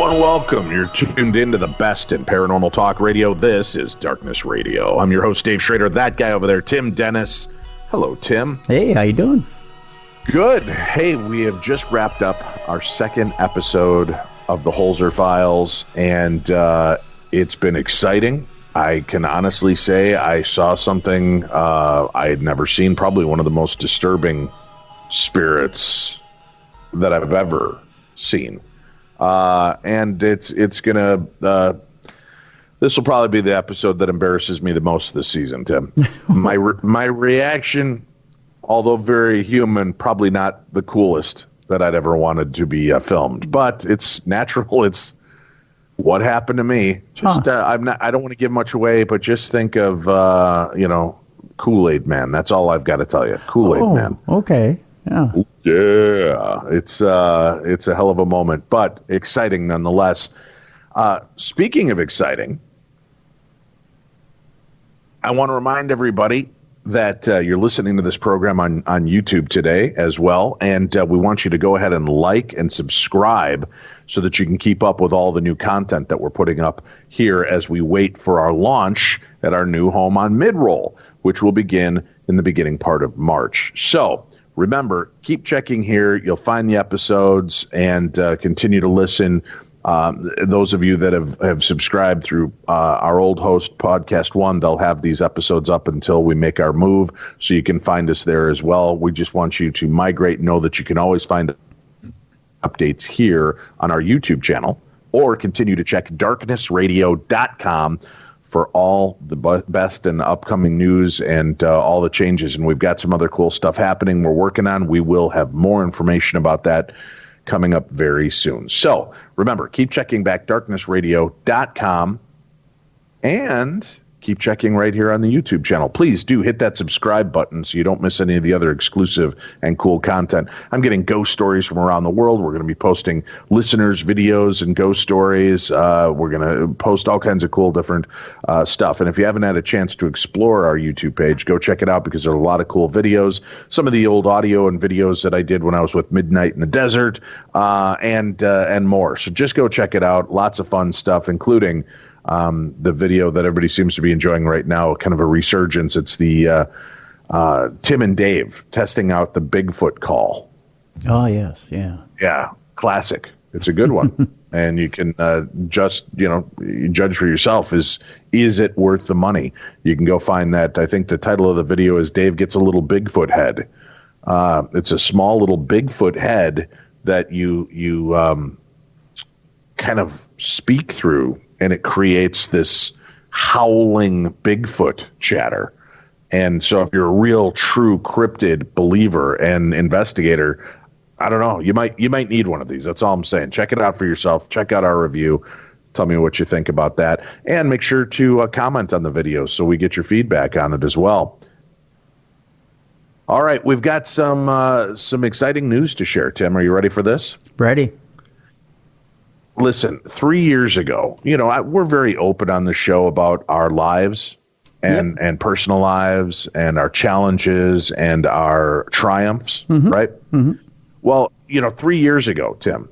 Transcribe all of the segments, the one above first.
Hello and welcome. You're tuned into the best in paranormal talk radio. This is Darkness Radio. I'm your host, Dave Schrader. That guy over there, Tim Dennis. Hello, Tim. Hey, how you doing? Good. Hey, we have just wrapped up our second episode of the Holzer Files, and it's been exciting. I can honestly say I saw something I had never seen, probably one of the most disturbing spirits that I've ever seen. And it's gonna, this will probably be the episode that embarrasses me the most this season, Tim. My reaction, although very human, probably not the coolest that I'd ever wanted to be filmed, but it's natural. It's what happened to me. Just, I don't want to give much away, but just think of, Kool-Aid Man. That's all I've got to tell you. Kool-Aid Man. Okay. Yeah. Yeah, it's a hell of a moment, but exciting nonetheless. Speaking of exciting, I want to remind everybody that you're listening to this program on YouTube today as well, and we want you to go ahead and like and subscribe so that you can keep up with all the new content that we're putting up here as we wait for our launch at our new home on Midroll, which will begin in the beginning part of March. So remember, keep checking here. You'll find the episodes and continue to listen. Those of you that have subscribed through our old host, Podcast One, they'll have these episodes up until we make our move, so you can find us there as well. We just want you to migrate and know that you can always find updates here on our YouTube channel, or continue to check darknessradio.com for all the best and upcoming news and all the changes. And we've got some other cool stuff happening we're working on. We will have more information about that coming up very soon. So remember, keep checking back darknessradio.com and keep checking right here on the YouTube channel. Please do hit that subscribe button so you don't miss any of the other exclusive and cool content. I'm getting ghost stories from around the world. We're going to be posting listeners' videos and ghost stories. We're going to post all kinds of cool different stuff. And if you haven't had a chance to explore our YouTube page, go check it out because there are a lot of cool videos. Some of the old audio and videos that I did when I was with Midnight in the Desert and more. So just go check it out. Lots of fun stuff, including the video that everybody seems to be enjoying right now, kind of a resurgence. It's the Tim and Dave testing out the Bigfoot call. Oh, yes. Yeah. Yeah. Classic. It's a good one. And you can judge for yourself. Is it worth the money? You can go find that. I think the title of the video is Dave Gets a Little Bigfoot Head. It's a small little Bigfoot head that you kind of speak through, and it creates this howling Bigfoot chatter. And so if you're a real true cryptid believer and investigator, I don't know, you might need one of these. That's all I'm saying. Check it out for yourself. Check out our review. Tell me what you think about that. And make sure to comment on the video so we get your feedback on it as well. All right, we've got some exciting news to share. Tim, are you ready for this? Ready. Listen, 3 years ago, we're very open on the show about our lives and personal lives and our challenges and our triumphs, right? Mm-hmm. Well, 3 years ago, Tim,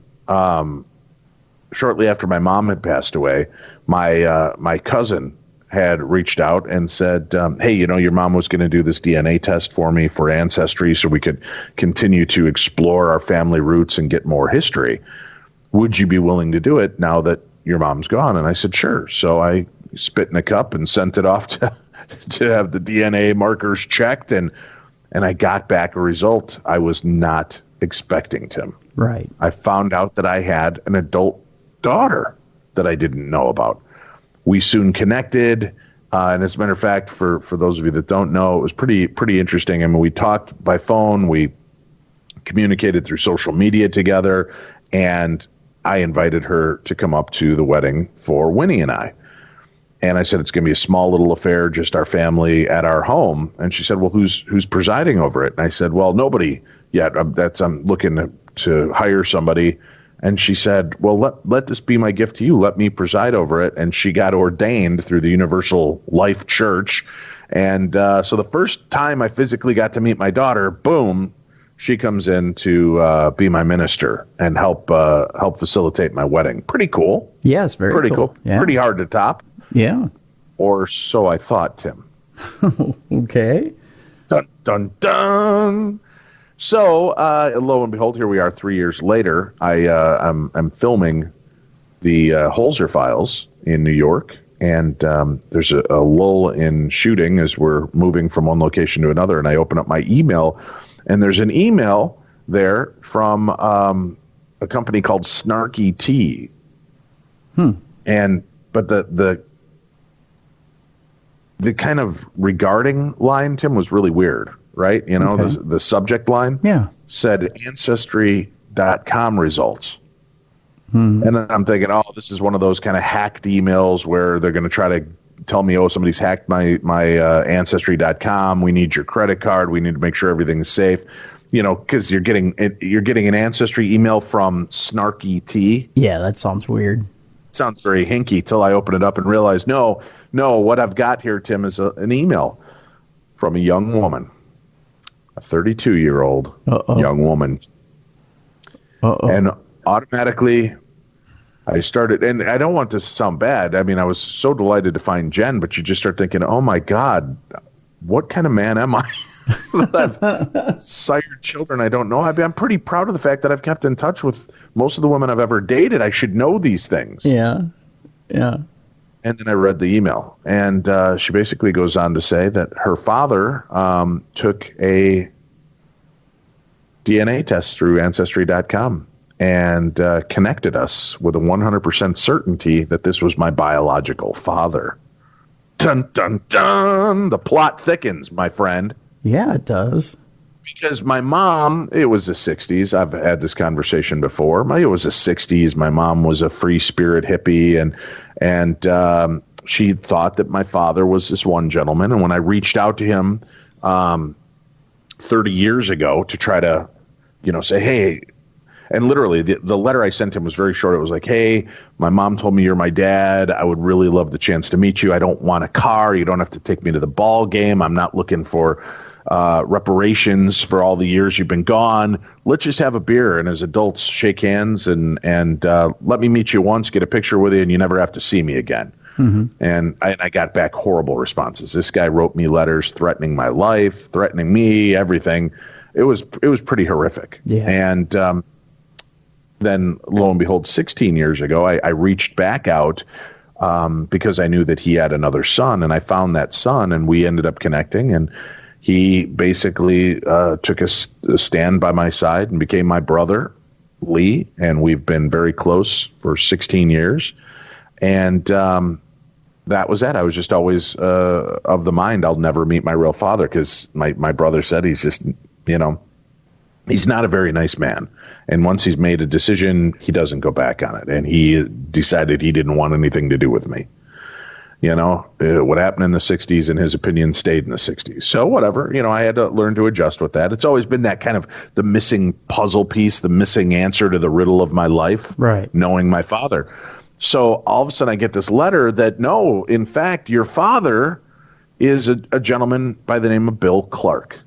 shortly after my mom had passed away, my cousin had reached out and said, hey, your mom was going to do this DNA test for me for ancestry so we could continue to explore our family roots and get more history. Would you be willing to do it now that your mom's gone? And I said, sure. So I spit in a cup and sent it off to have the DNA markers checked. And I got back a result I was not expecting, Tim. Right. I found out that I had an adult daughter that I didn't know about. We soon connected. And as a matter of fact, for those of you that don't know, it was pretty interesting. I mean, we talked by phone. We communicated through social media together. And I invited her to come up to the wedding for Winnie and I. And I said, it's going to be a small little affair, just our family at our home. And she said, well, who's presiding over it? And I said, well, nobody yet. I'm looking to hire somebody. And she said, well, let this be my gift to you. Let me preside over it. And she got ordained through the Universal Life Church. And so the first time I physically got to meet my daughter, boom, she comes in to be my minister and help facilitate my wedding. Pretty cool. Yes, very Pretty cool. cool. Yeah. Pretty hard to top. Yeah. Or so I thought, Tim. Okay. Dun, dun, dun. So, lo and behold, here we are 3 years later. I'm filming the Holzer Files in New York, and there's a lull in shooting as we're moving from one location to another, and I open up my email, and there's an email there from a company called Snarky Tea. But the kind of regarding line, Tim, was really weird, right? You know, Okay. the subject line said Ancestry.com results. And I'm thinking, oh, this is one of those kind of hacked emails where they're going to try to tell me, oh, somebody's hacked my Ancestry.com. We need your credit card. We need to make sure everything's safe. You know, because you're getting an Ancestry email from Snarky T. Yeah, that sounds weird. Sounds very hinky till I open it up and realize, no, what I've got here, Tim, is an email from a young woman, a 32-year-old young woman. And automatically I started, and I don't want this to sound bad. I mean, I was so delighted to find Jen, but you just start thinking, oh my God, what kind of man am I? I've sired children I don't know. I'm pretty proud of the fact that I've kept in touch with most of the women I've ever dated. I should know these things. Yeah. And then I read the email, and she basically goes on to say that her father took a DNA test through Ancestry.com and connected us with a 100% certainty that this was my biological father. Dun, dun, dun! The plot thickens, my friend. Yeah, it does. Because my mom, it was the 60s. I've had this conversation before. It was the 60s. My mom was a free spirit hippie, and she thought that my father was this one gentleman. And when I reached out to him 30 years ago to try to, say, hey, and literally the letter I sent him was very short. It was like, hey, my mom told me you're my dad. I would really love the chance to meet you. I don't want a car. You don't have to take me to the ball game. I'm not looking for reparations for all the years you've been gone. Let's just have a beer and as adults shake hands and let me meet you once, get a picture with you, and you never have to see me again. And I got back horrible responses. This guy wrote me letters threatening my life, threatening me, everything. It was pretty horrific. Yeah. And then lo and behold, 16 years ago, I reached back out because I knew that he had another son, and I found that son, and we ended up connecting, and he basically took a stand by my side and became my brother, Lee, and we've been very close for 16 years. And that was it. I was just always of the mind I'll never meet my real father because my brother said he's just, he's not a very nice man. And once he's made a decision, he doesn't go back on it. And he decided he didn't want anything to do with me. What happened in the 60s, in his opinion, stayed in the 60s. So whatever, I had to learn to adjust with that. It's always been that kind of the missing puzzle piece, the missing answer to the riddle of my life, right? Knowing my father. So all of a sudden I get this letter that, no, in fact, your father is a gentleman by the name of Bill Clark.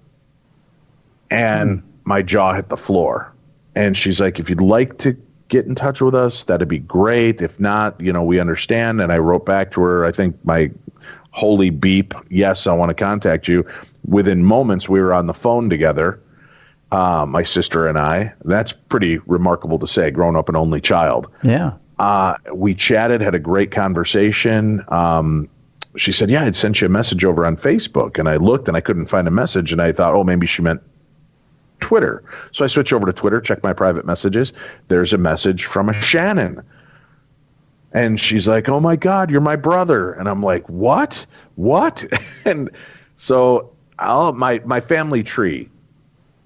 And my jaw hit the floor. And she's like, if you'd like to get in touch with us, that'd be great. If not, we understand. And I wrote back to her, I think my holy beep, yes, I want to contact you. Within moments, we were on the phone together, my sister and I. That's pretty remarkable to say, grown up an only child. Yeah. We chatted, had a great conversation. She said, yeah, I'd sent you a message over on Facebook. And I looked and I couldn't find a message. And I thought, oh, maybe she meant Twitter. So I switch over to Twitter, check my private messages. There's a message from a Shannon. And she's like, oh my God, you're my brother. And I'm like, what? And so my family tree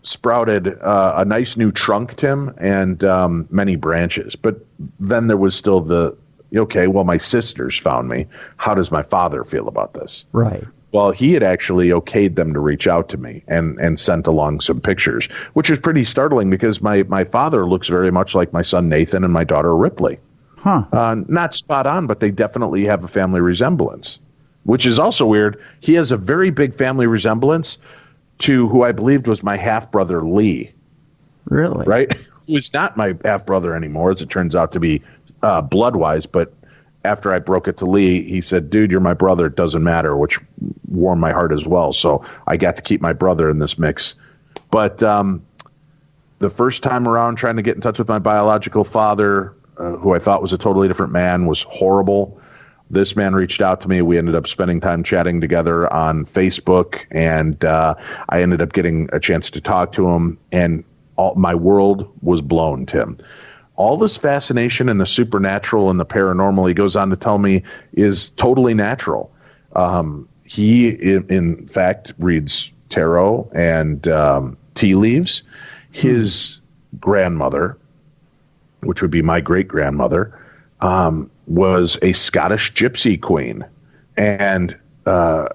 sprouted a nice new trunk, Tim, and many branches. But then there was still my sisters found me. How does my father feel about this? Right. Well, he had actually okayed them to reach out to me and sent along some pictures, which is pretty startling because my father looks very much like my son Nathan and my daughter Ripley. Not spot on, but they definitely have a family resemblance, which is also weird. He has a very big family resemblance to who I believed was my half-brother Lee. Really? right? Who's not my half brother anymore, as it turns out to be, blood wise. But after I broke it to Lee, he said, "Dude, you're my brother. It doesn't matter," which warmed my heart as well. So I got to keep my brother in this mix. But the first time around, trying to get in touch with my biological father, who I thought was a totally different man, was horrible. This man reached out to me. We ended up spending time chatting together on Facebook, and I ended up getting a chance to talk to him, and my world was blown, Tim. All this fascination in the supernatural and the paranormal, he goes on to tell me, is totally natural. He, in fact, reads tarot and tea leaves. His grandmother, which would be my great-grandmother, was a Scottish gypsy queen, and her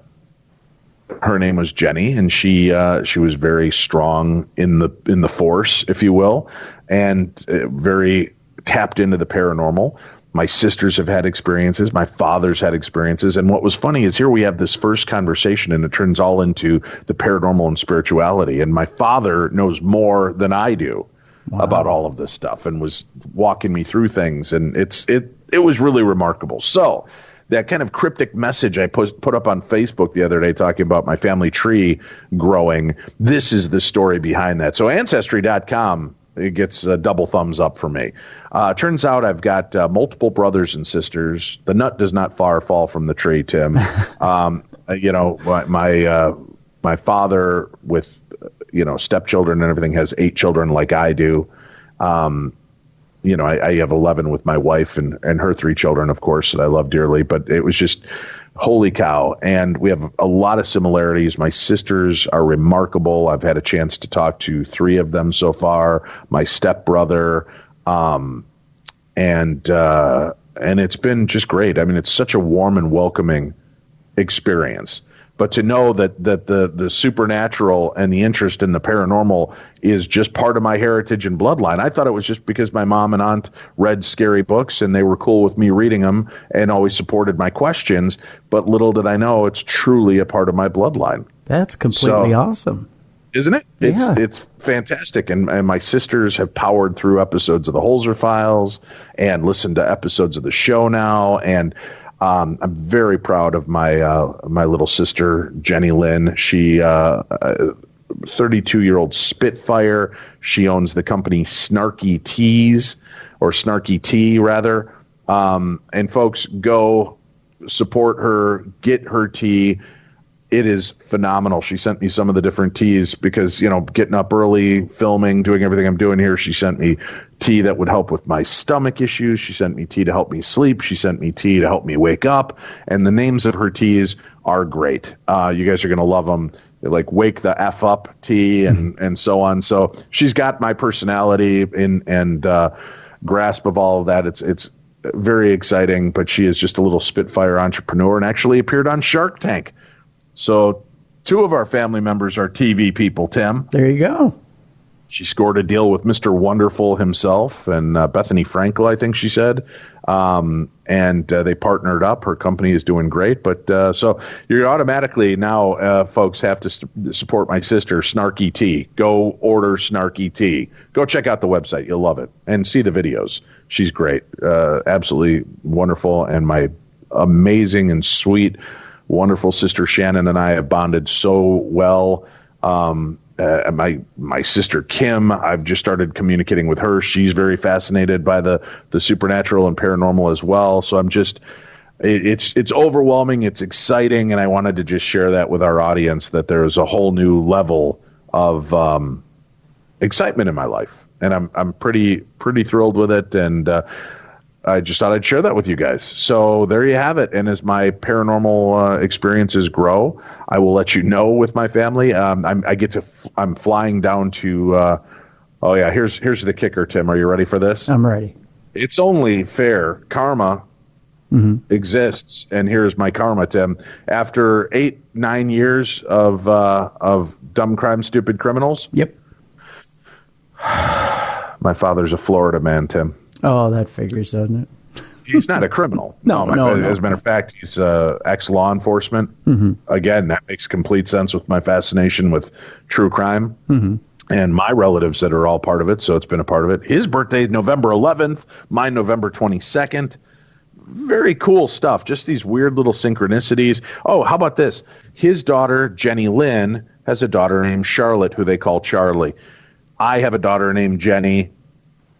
name was Jenny, and she was very strong in the force, if you will, and very tapped into the paranormal. My sisters have had experiences. My father's had experiences. And what was funny is here we have this first conversation, and it turns all into the paranormal and spirituality. And my father knows more than I do about all of this stuff, and was walking me through things. And it was really remarkable. So that kind of cryptic message I put up on Facebook the other day talking about my family tree growing, this is the story behind that. So Ancestry.com, it gets a double thumbs up for me. Turns out I've got multiple brothers and sisters. The nut does not far fall from the tree, Tim. My father with stepchildren and everything has 8 children like I do. I have 11 with my wife and her 3 children, of course, that I love dearly. But it was just, holy cow. And we have a lot of similarities. My sisters are remarkable. I've had a chance to talk to 3 of them so far. My stepbrother, and it's been just great. I mean, it's such a warm and welcoming experience. But to know that the supernatural and the interest in the paranormal is just part of my heritage and bloodline. I thought it was just because my mom and aunt read scary books and they were cool with me reading them and always supported my questions. But little did I know it's truly a part of my bloodline. That's completely awesome. Isn't it? It's fantastic. And my sisters have powered through episodes of the Holzer Files and listened to episodes of the show now. And I'm very proud of my little sister, Jenny Lynn. She 32-year-old Spitfire. She owns the company Snarky Teas, or Snarky Tea, rather. And folks, go support her, get her tea. It is phenomenal. She sent me some of the different teas because, getting up early, filming, doing everything I'm doing here, she sent me tea that would help with my stomach issues. She sent me tea to help me sleep. She sent me tea to help me wake up. And the names of her teas are great. You guys are going to love them. They're like Wake the F Up tea and so on. So she's got my personality and grasp of all of that. It's very exciting, but she is just a little Spitfire entrepreneur and actually appeared on Shark Tank. So 2 of our family members are TV people, Tim. There you go. She scored a deal with Mr. Wonderful himself and Bethany Frankel, I think she said. And they partnered up. Her company is doing great. But so you're automatically now, folks, have to support my sister, Snarky Tea. Go order Snarky Tea. Go check out the website. You'll love it. And see the videos. She's great. Absolutely wonderful. And my amazing and sweet wonderful sister Shannon and I have bonded so well. My sister Kim, I've just started communicating with her. She's very fascinated by the supernatural and paranormal as well. So I'm just, it's overwhelming. It's exciting. And I wanted to just share that with our audience, that there's a whole new level of excitement in my life. And I'm pretty thrilled with it. And I just thought I'd share that with you guys. So there you have it. And as my paranormal experiences grow, I will let you know with my family. I'm flying down to. Here's the kicker, Tim. Are you ready for this? I'm ready. It's only fair. Karma exists, and here's my karma, Tim. After 8-9 years of dumb crime, stupid criminals. Yep. My father's a Florida man, Tim. Oh, that figures, doesn't it? He's not a criminal. No. As a matter of fact, he's ex-law enforcement. Again, that makes complete sense with my fascination with true crime. and my relatives that are all part of it. So it's been a part of it. His birthday, November 11th, mine, November 22nd. Very cool stuff. Just these weird little synchronicities. Oh, how about this? His daughter, Jenny Lynn, has a daughter named Charlotte, who they call Charlie. I have a daughter named Jenny.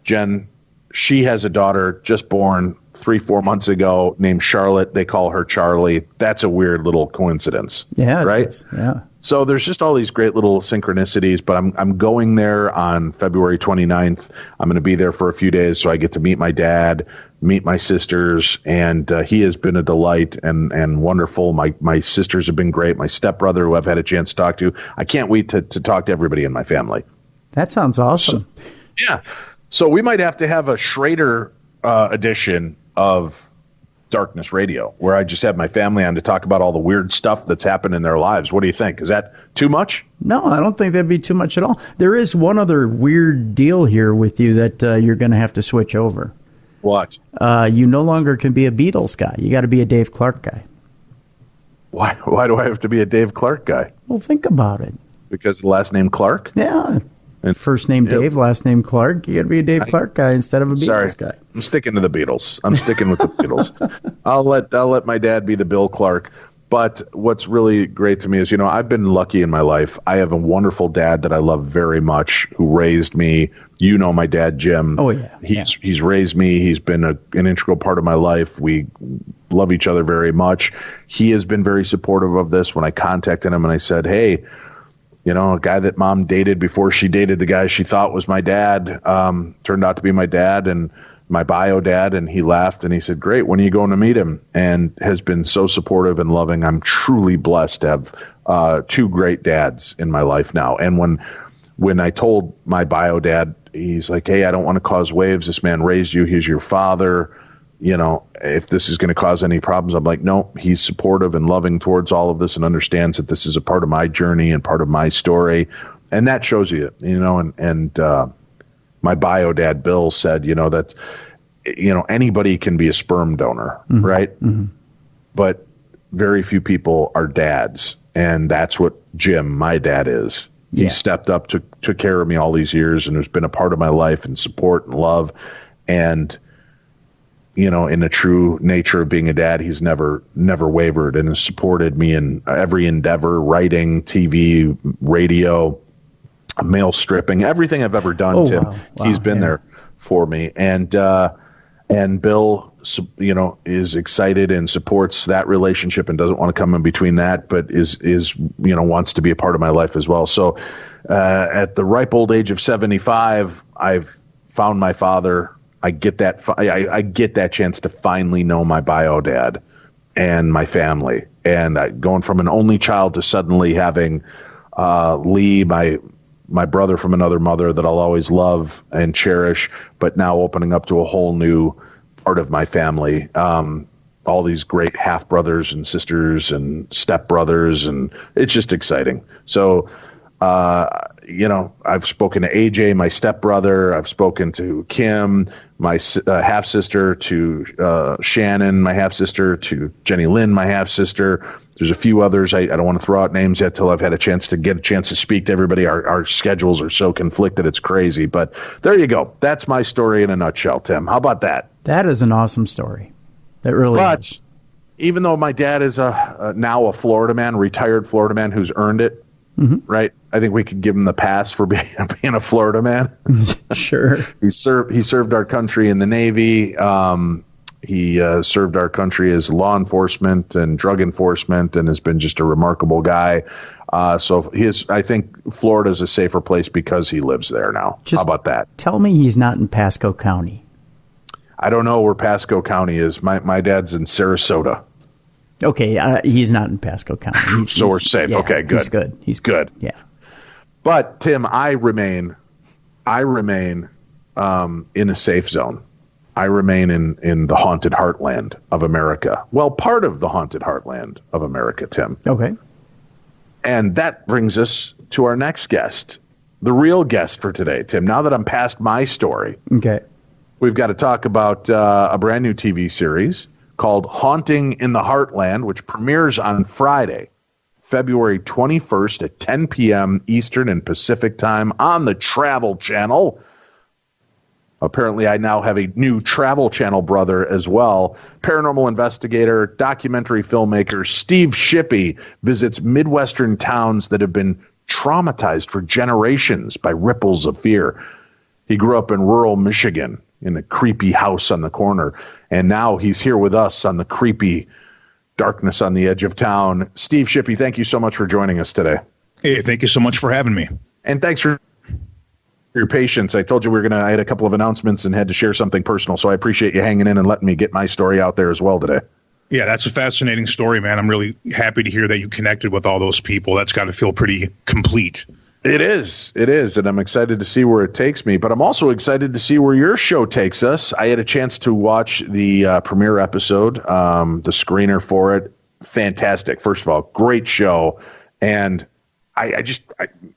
Jen, she has a daughter just born 3-4 months ago named Charlotte. They call her Charlie. That's a weird little coincidence. Yeah. Right? Yeah. So there's just all these great little synchronicities, but I'm going there on February 29th. I'm going to be there for a few days so I get to meet my dad, meet my sisters, and he has been a delight and wonderful. My sisters have been great. My stepbrother, who I've had a chance to talk to. I can't wait to talk to everybody in my family. That sounds awesome. Yeah. So we might have to have a Schrader edition of Darkness Radio, where I just have my family on to talk about all the weird stuff that's happened in their lives. What do you think? Is that too much? No, I don't think that'd be too much at all. There is one other weird deal here with you that you're going to have to switch over. What? You no longer can be a Beatles guy. You got to be a Dave Clark guy. Why do I have to be a Dave Clark guy? Well, think about it. Because of the last name Clark? Yeah. And first name Dave, last name Clark. You got to be a Dave Clark guy instead of a Beatles guy. I'm sticking to the Beatles. I'm sticking with the Beatles. I'll let my dad be the Bill Clark. But what's really great to me is, I've been lucky in my life. I have a wonderful dad that I love very much, who raised me. You know my dad, Jim. Oh yeah. He's raised me. He's been an integral part of my life. We love each other very much. He has been very supportive of this. When I contacted him and I said, hey, a guy that mom dated before she dated the guy she thought was my dad, turned out to be my dad and my bio dad. And he laughed and he said, great, when are you going to meet him? And has been so supportive and loving. I'm truly blessed to have two great dads in my life now. And when I told my bio dad, he's like, hey, I don't want to cause waves. This man raised you. He's your father. If this is going to cause any problems, I'm like, no, he's supportive and loving towards all of this and understands that this is a part of my journey and part of my story. And that shows you, and my bio dad, Bill, said, that, anybody can be a sperm donor, mm-hmm. right? Mm-hmm. But very few people are dads. And that's what Jim, my dad, is. Yeah. He stepped up, took care of me all these years and has been a part of my life and support and love. And in the true nature of being a dad, he's never wavered and has supported me in every endeavor, writing, TV, radio, mail stripping, everything I've ever done, Tim. Wow. He's been there for me. And Bill, is excited and supports that relationship and doesn't want to come in between that, but is wants to be a part of my life as well. So at the ripe old age of 75, I've found my father. I get that. I get that chance to finally know my bio dad and my family, and going from an only child to suddenly having Lee, my brother from another mother that I'll always love and cherish, but now opening up to a whole new part of my family. All these great half brothers and sisters and step brothers, and it's just exciting. So. I've spoken to AJ, my stepbrother. I've spoken to Kim, my half sister, to Shannon, my half sister, to Jenny Lynn, my half sister. There's a few others. I don't want to throw out names yet till I've had a chance to speak to everybody. Our schedules are so conflicted, it's crazy. But there you go. That's my story in a nutshell, Tim. How about that? That is an awesome story. That really is. Even though my dad is now a Florida man, retired Florida man who's earned it, mm-hmm. right? I think we could give him the pass for being a Florida man. Sure. He served our country in the Navy. He served our country as law enforcement and drug enforcement, and has been just a remarkable guy. So I think Florida is a safer place because he lives there now. How about that? Tell me he's not in Pasco County. I don't know where Pasco County is. My dad's in Sarasota. Okay, he's not in Pasco County. So we're safe. Yeah, okay, good. He's good. Yeah. But Tim, I remain in a safe zone. I remain in the haunted heartland of America. Well, part of the haunted heartland of America, Tim. Okay. And that brings us to our next guest, the real guest for today, Tim. Now that I'm past my story, okay, we've got to talk about a brand new TV series called Haunting in the Heartland, which premieres on Friday, February 21st at 10 p.m. Eastern and Pacific time on the Travel Channel. Apparently, I now have a new Travel Channel brother as well. Paranormal investigator, documentary filmmaker Steve Shippy visits Midwestern towns that have been traumatized for generations by ripples of fear. He grew up in rural Michigan in a creepy house on the corner, and now he's here with us on the creepy darkness on the edge of town. Steve Shippy, thank you so much for joining us today. Hey, thank you so much for having me. And thanks for your patience. I told you I had a couple of announcements and had to share something personal, so I appreciate you hanging in and letting me get my story out there as well today. Yeah, that's a fascinating story, man. I'm really happy to hear that you connected with all those people. That's got to feel pretty complete. It is, and I'm excited to see where it takes me, but I'm also excited to see where your show takes us. I had a chance to watch the premiere episode, the screener for it. Fantastic. First of all, great show, and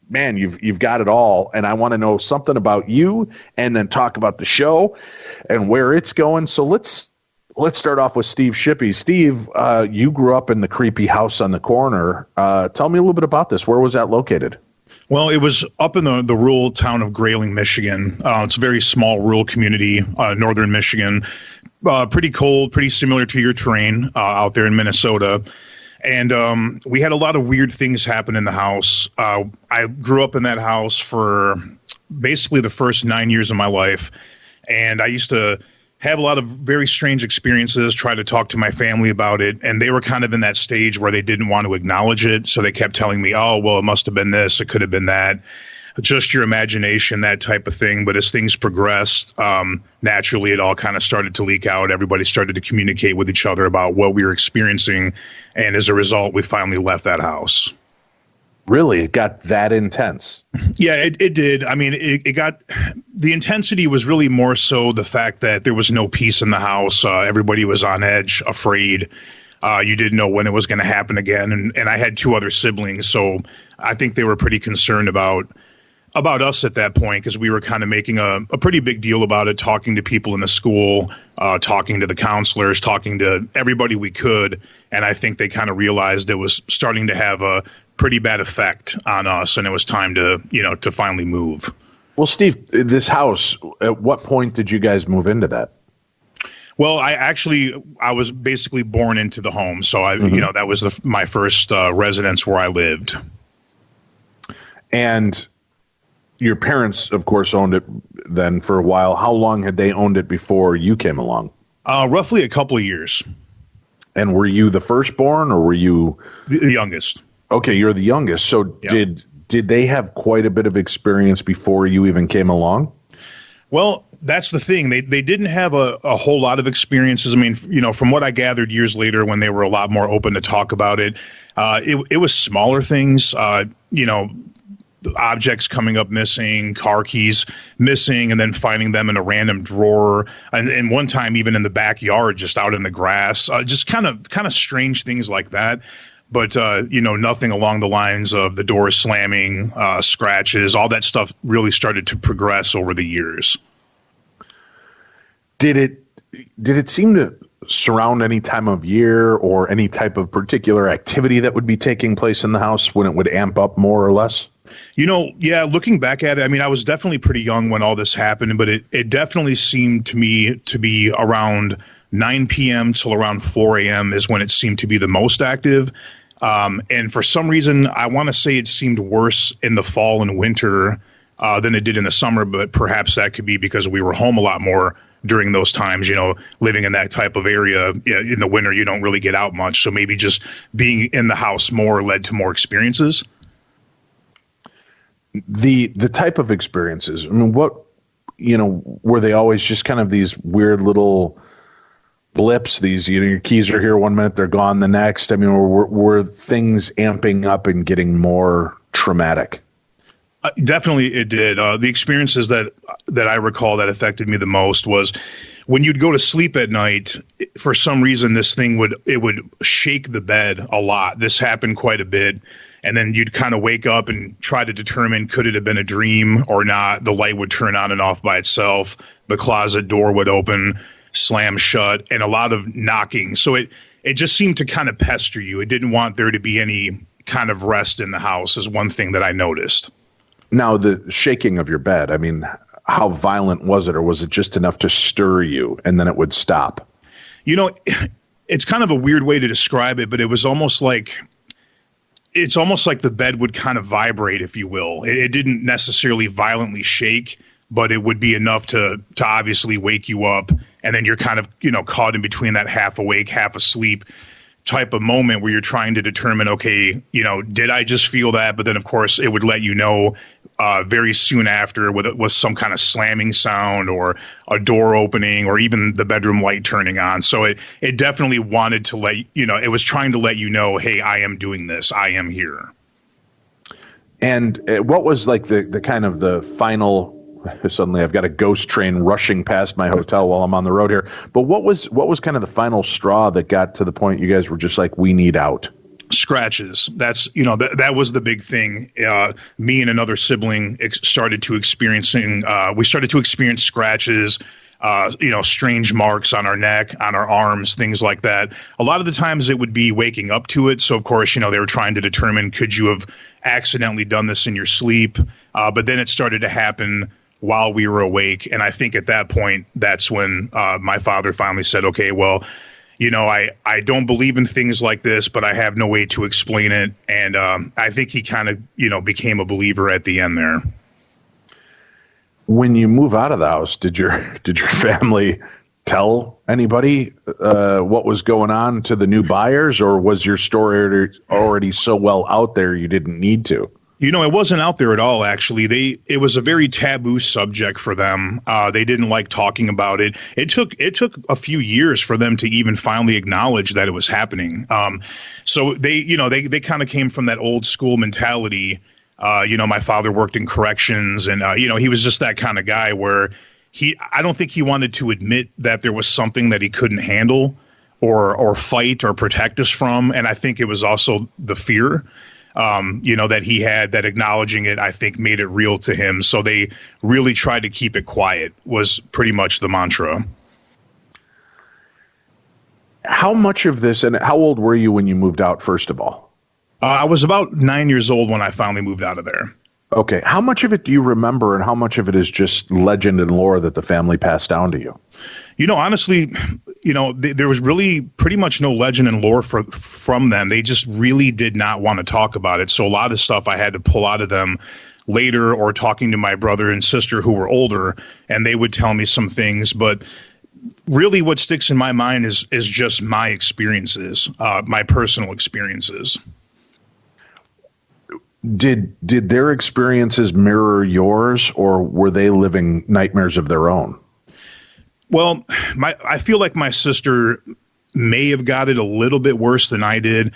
man, you've got it all, and I want to know something about you, and then talk about the show and where it's going. So let's start off with Steve Shippy. Steve, you grew up in the creepy house on the corner. Tell me a little bit about this. Where was that located? Well, it was up in the rural town of Grayling, Michigan. It's a very small rural community, northern Michigan. Pretty cold, pretty similar to your terrain out there in Minnesota. And we had a lot of weird things happen in the house. I grew up in that house for basically the first 9 years of my life. And I used to have a lot of very strange experiences, try to talk to my family about it. And they were kind of in that stage where they didn't want to acknowledge it. So they kept telling me, oh, well, it must have been this. It could have been that. Just your imagination, that type of thing. But as things progressed, naturally, it all kind of started to leak out. Everybody started to communicate with each other about what we were experiencing. And as a result, we finally left that house. Really? It got that intense? Yeah, it did. I mean, it got, the intensity was really more so the fact that there was no peace in the house. Everybody was on edge, afraid. You didn't know when it was going to happen again. And I had two other siblings, so I think they were pretty concerned about us at that point, because we were kind of making a pretty big deal about it, talking to people in the school, talking to the counselors, talking to everybody we could. And I think they kind of realized it was starting to have a pretty bad effect on us, and it was time to finally move. Well, Steve, this house, at what point did you guys move into that? Well, I was basically born into the home. So that was my first residence where I lived. And your parents, of course, owned it then for a while. How long had they owned it before you came along? Roughly a couple of years. And were you the firstborn, or were you the youngest? Okay, you're the youngest. So yeah. Did they have quite a bit of experience before you even came along? Well, that's the thing. They didn't have a whole lot of experiences. I mean, from what I gathered years later, when they were a lot more open to talk about it, it was smaller things. Objects coming up missing, car keys missing, and then finding them in a random drawer, and one time even in the backyard, just out in the grass, just kind of strange things like that. But nothing along the lines of the doors slamming, scratches. All that stuff really started to progress over the years. Did it seem to surround any time of year or any type of particular activity that would be taking place in the house when it would amp up more or less? Yeah, looking back at it, I mean, I was definitely pretty young when all this happened, but it definitely seemed to me to be around 9 p.m. till around 4 a.m. is when it seemed to be the most active. And for some reason, I want to say it seemed worse in the fall and winter than it did in the summer, but perhaps that could be because we were home a lot more during those times, living in that type of area. In the winter, you don't really get out much. So maybe just being in the house more led to more experiences. The type of experiences, I mean, were they always just kind of these weird little blips? These, your keys are here one minute, they're gone the next. I mean, were things amping up and getting more traumatic? Definitely it did. The experiences that I recall that affected me the most was when you'd go to sleep at night, for some reason, this thing would shake the bed a lot. This happened quite a bit. And then you'd kind of wake up and try to determine, could it have been a dream or not? The light would turn on and off by itself. The closet door would open, slam shut, and a lot of knocking. So it just seemed to kind of pester you. It didn't want there to be any kind of rest in the house is one thing that I noticed. Now, the shaking of your bed, I mean, how violent was it, or was it just enough to stir you and then it would stop? You know, it's kind of a weird way to describe it, but it was almost like the bed would kind of vibrate, if you will. It didn't necessarily violently shake, but it would be enough to obviously wake you up. And then you're kind of, caught in between that half awake, half asleep type of moment where you're trying to determine, okay, did I just feel that? But then, of course, it would let you know very soon after whether it was some kind of slamming sound or a door opening or even the bedroom light turning on. So it definitely wanted to it was trying to let you know, hey, I am doing this. I am here. And what was like the kind of the final? Suddenly I've got a ghost train rushing past my hotel while I'm on the road here. But what was kind of the final straw that got to the point you guys were just like, we need out? Scratches. That's, that was the big thing. Me and another sibling started to experience scratches, strange marks on our neck, on our arms, things like that. A lot of the times it would be waking up to it. So of course, they were trying to determine, could you have accidentally done this in your sleep? But then it started to happen while we were awake. And I think at that point, that's when my father finally said, okay, well, I don't believe in things like this, but I have no way to explain it. And I think he kind of, became a believer at the end there. When you move out of the house, did your family tell anybody what was going on to the new buyers, or was your story already so well out there you didn't need to? It wasn't out there at all, actually. It was a very taboo subject for them. They didn't like talking about it. It took a few years for them to even finally acknowledge that it was happening. So they kind of came from that old school mentality. My father worked in corrections, and he was just that kind of guy where I don't think he wanted to admit that there was something that he couldn't handle or fight or protect us from. And I think it was also the fear. That he had, that acknowledging it, I think, made it real to him. So they really tried to keep it quiet, was pretty much the mantra. How much of this, and how old were you when you moved out, first of all? I was about 9 years old when I finally moved out of there. Okay. How much of it do you remember, and how much of it is just legend and lore that the family passed down to you? Honestly, there was really pretty much no legend and lore from them. They just really did not want to talk about it. So a lot of stuff I had to pull out of them later, or talking to my brother and sister who were older, and they would tell me some things. But really what sticks in my mind is just my experiences, my personal experiences. Did their experiences mirror yours, or were they living nightmares of their own? Well, I feel like my sister may have got it a little bit worse than I did,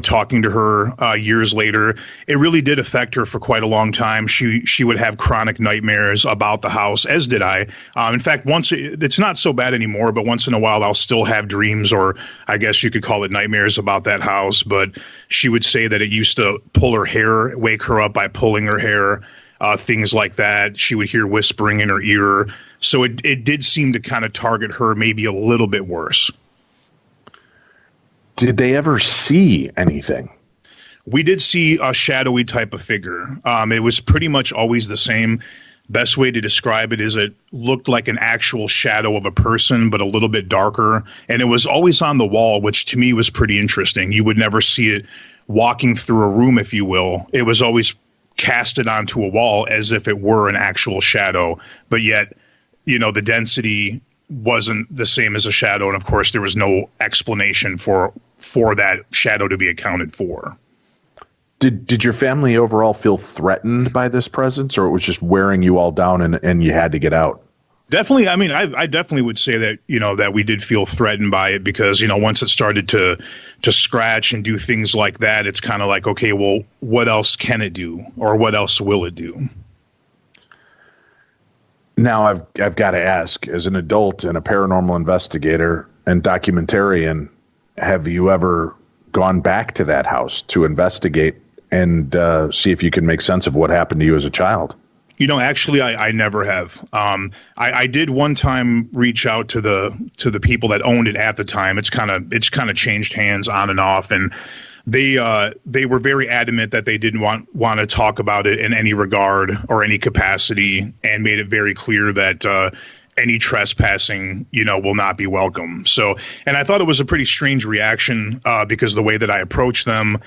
talking to her years later. It really did affect her for quite a long time. She would have chronic nightmares about the house, as did I. In fact, it's not so bad anymore, but once in a while I'll still have dreams, or I guess you could call it nightmares, about that house. But she would say that it used to pull her hair, wake her up by pulling her hair, things like that. She would hear whispering in her ear. So it did seem to kind of target her maybe a little bit worse. Did they ever see anything? We did see a shadowy type of figure. It was pretty much always the same. Best way to describe it is it looked like an actual shadow of a person, but a little bit darker. And it was always on the wall, which to me was pretty interesting. You would never see it walking through a room, if you will. It was always casted onto a wall as if it were an actual shadow. But yet, the density wasn't the same as a shadow. And of course, there was no explanation for that shadow to be accounted for. Did your family overall feel threatened by this presence, or it was just wearing you all down and you had to get out? Definitely. I mean, I definitely would say that, that we did feel threatened by it, because, once it started to scratch and do things like that, it's kind of like, okay, well, what else can it do, or what else will it do? Now, I've got to ask, as an adult and a paranormal investigator and documentarian, have you ever gone back to that house to investigate and see if you can make sense of what happened to you as a child? Actually, I never have. I did one time reach out to the people that owned it at the time. It's kind of changed hands on and off, and they were very adamant that they didn't want to talk about it in any regard or any capacity, and made it very clear that any trespassing, will not be welcome. So, and I thought it was a pretty strange reaction because the way that I approached them,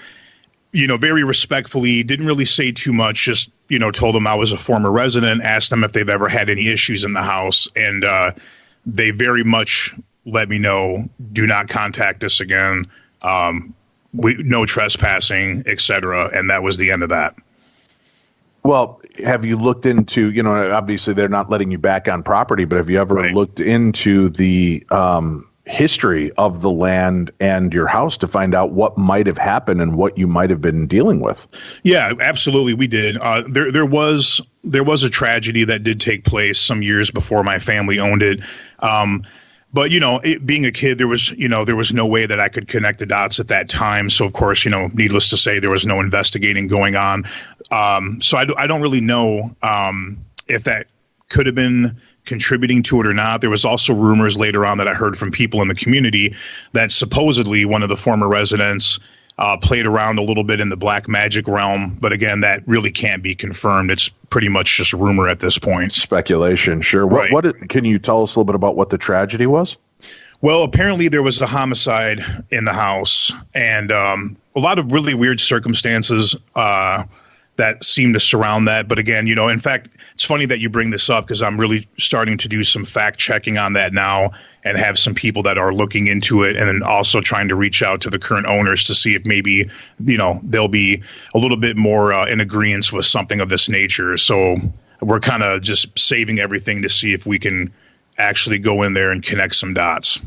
very respectfully, didn't really say too much, just, told them I was a former resident, asked them if they've ever had any issues in the house. And they very much let me know, do not contact us again. No trespassing, etc. And that was the end of that. Well, have you looked into, obviously they're not letting you back on property, but have you ever looked into the history of the land and your house to find out what might have happened and what you might have been dealing with? Yeah, absolutely. We did. There was a tragedy that did take place some years before my family owned it. But, being a kid, there was no way that I could connect the dots at that time. So, of course, needless to say, there was no investigating going on. So I don't really know if that could have been contributing to it or not. There was also rumors later on that I heard from people in the community that supposedly one of the former residents played around a little bit in the black magic realm. But again, that really can't be confirmed. It's pretty much just rumor at this point. Speculation, sure. Right. What can you tell us a little bit about what the tragedy was? Well, apparently there was a homicide in the house, and a lot of really weird circumstances that seem to surround that. But again, in fact, it's funny that you bring this up because I'm really starting to do some fact checking on that now and have some people that are looking into it, and then also trying to reach out to the current owners to see if maybe, they'll be a little bit more in agreement with something of this nature. So we're kind of just saving everything to see if we can actually go in there and connect some dots.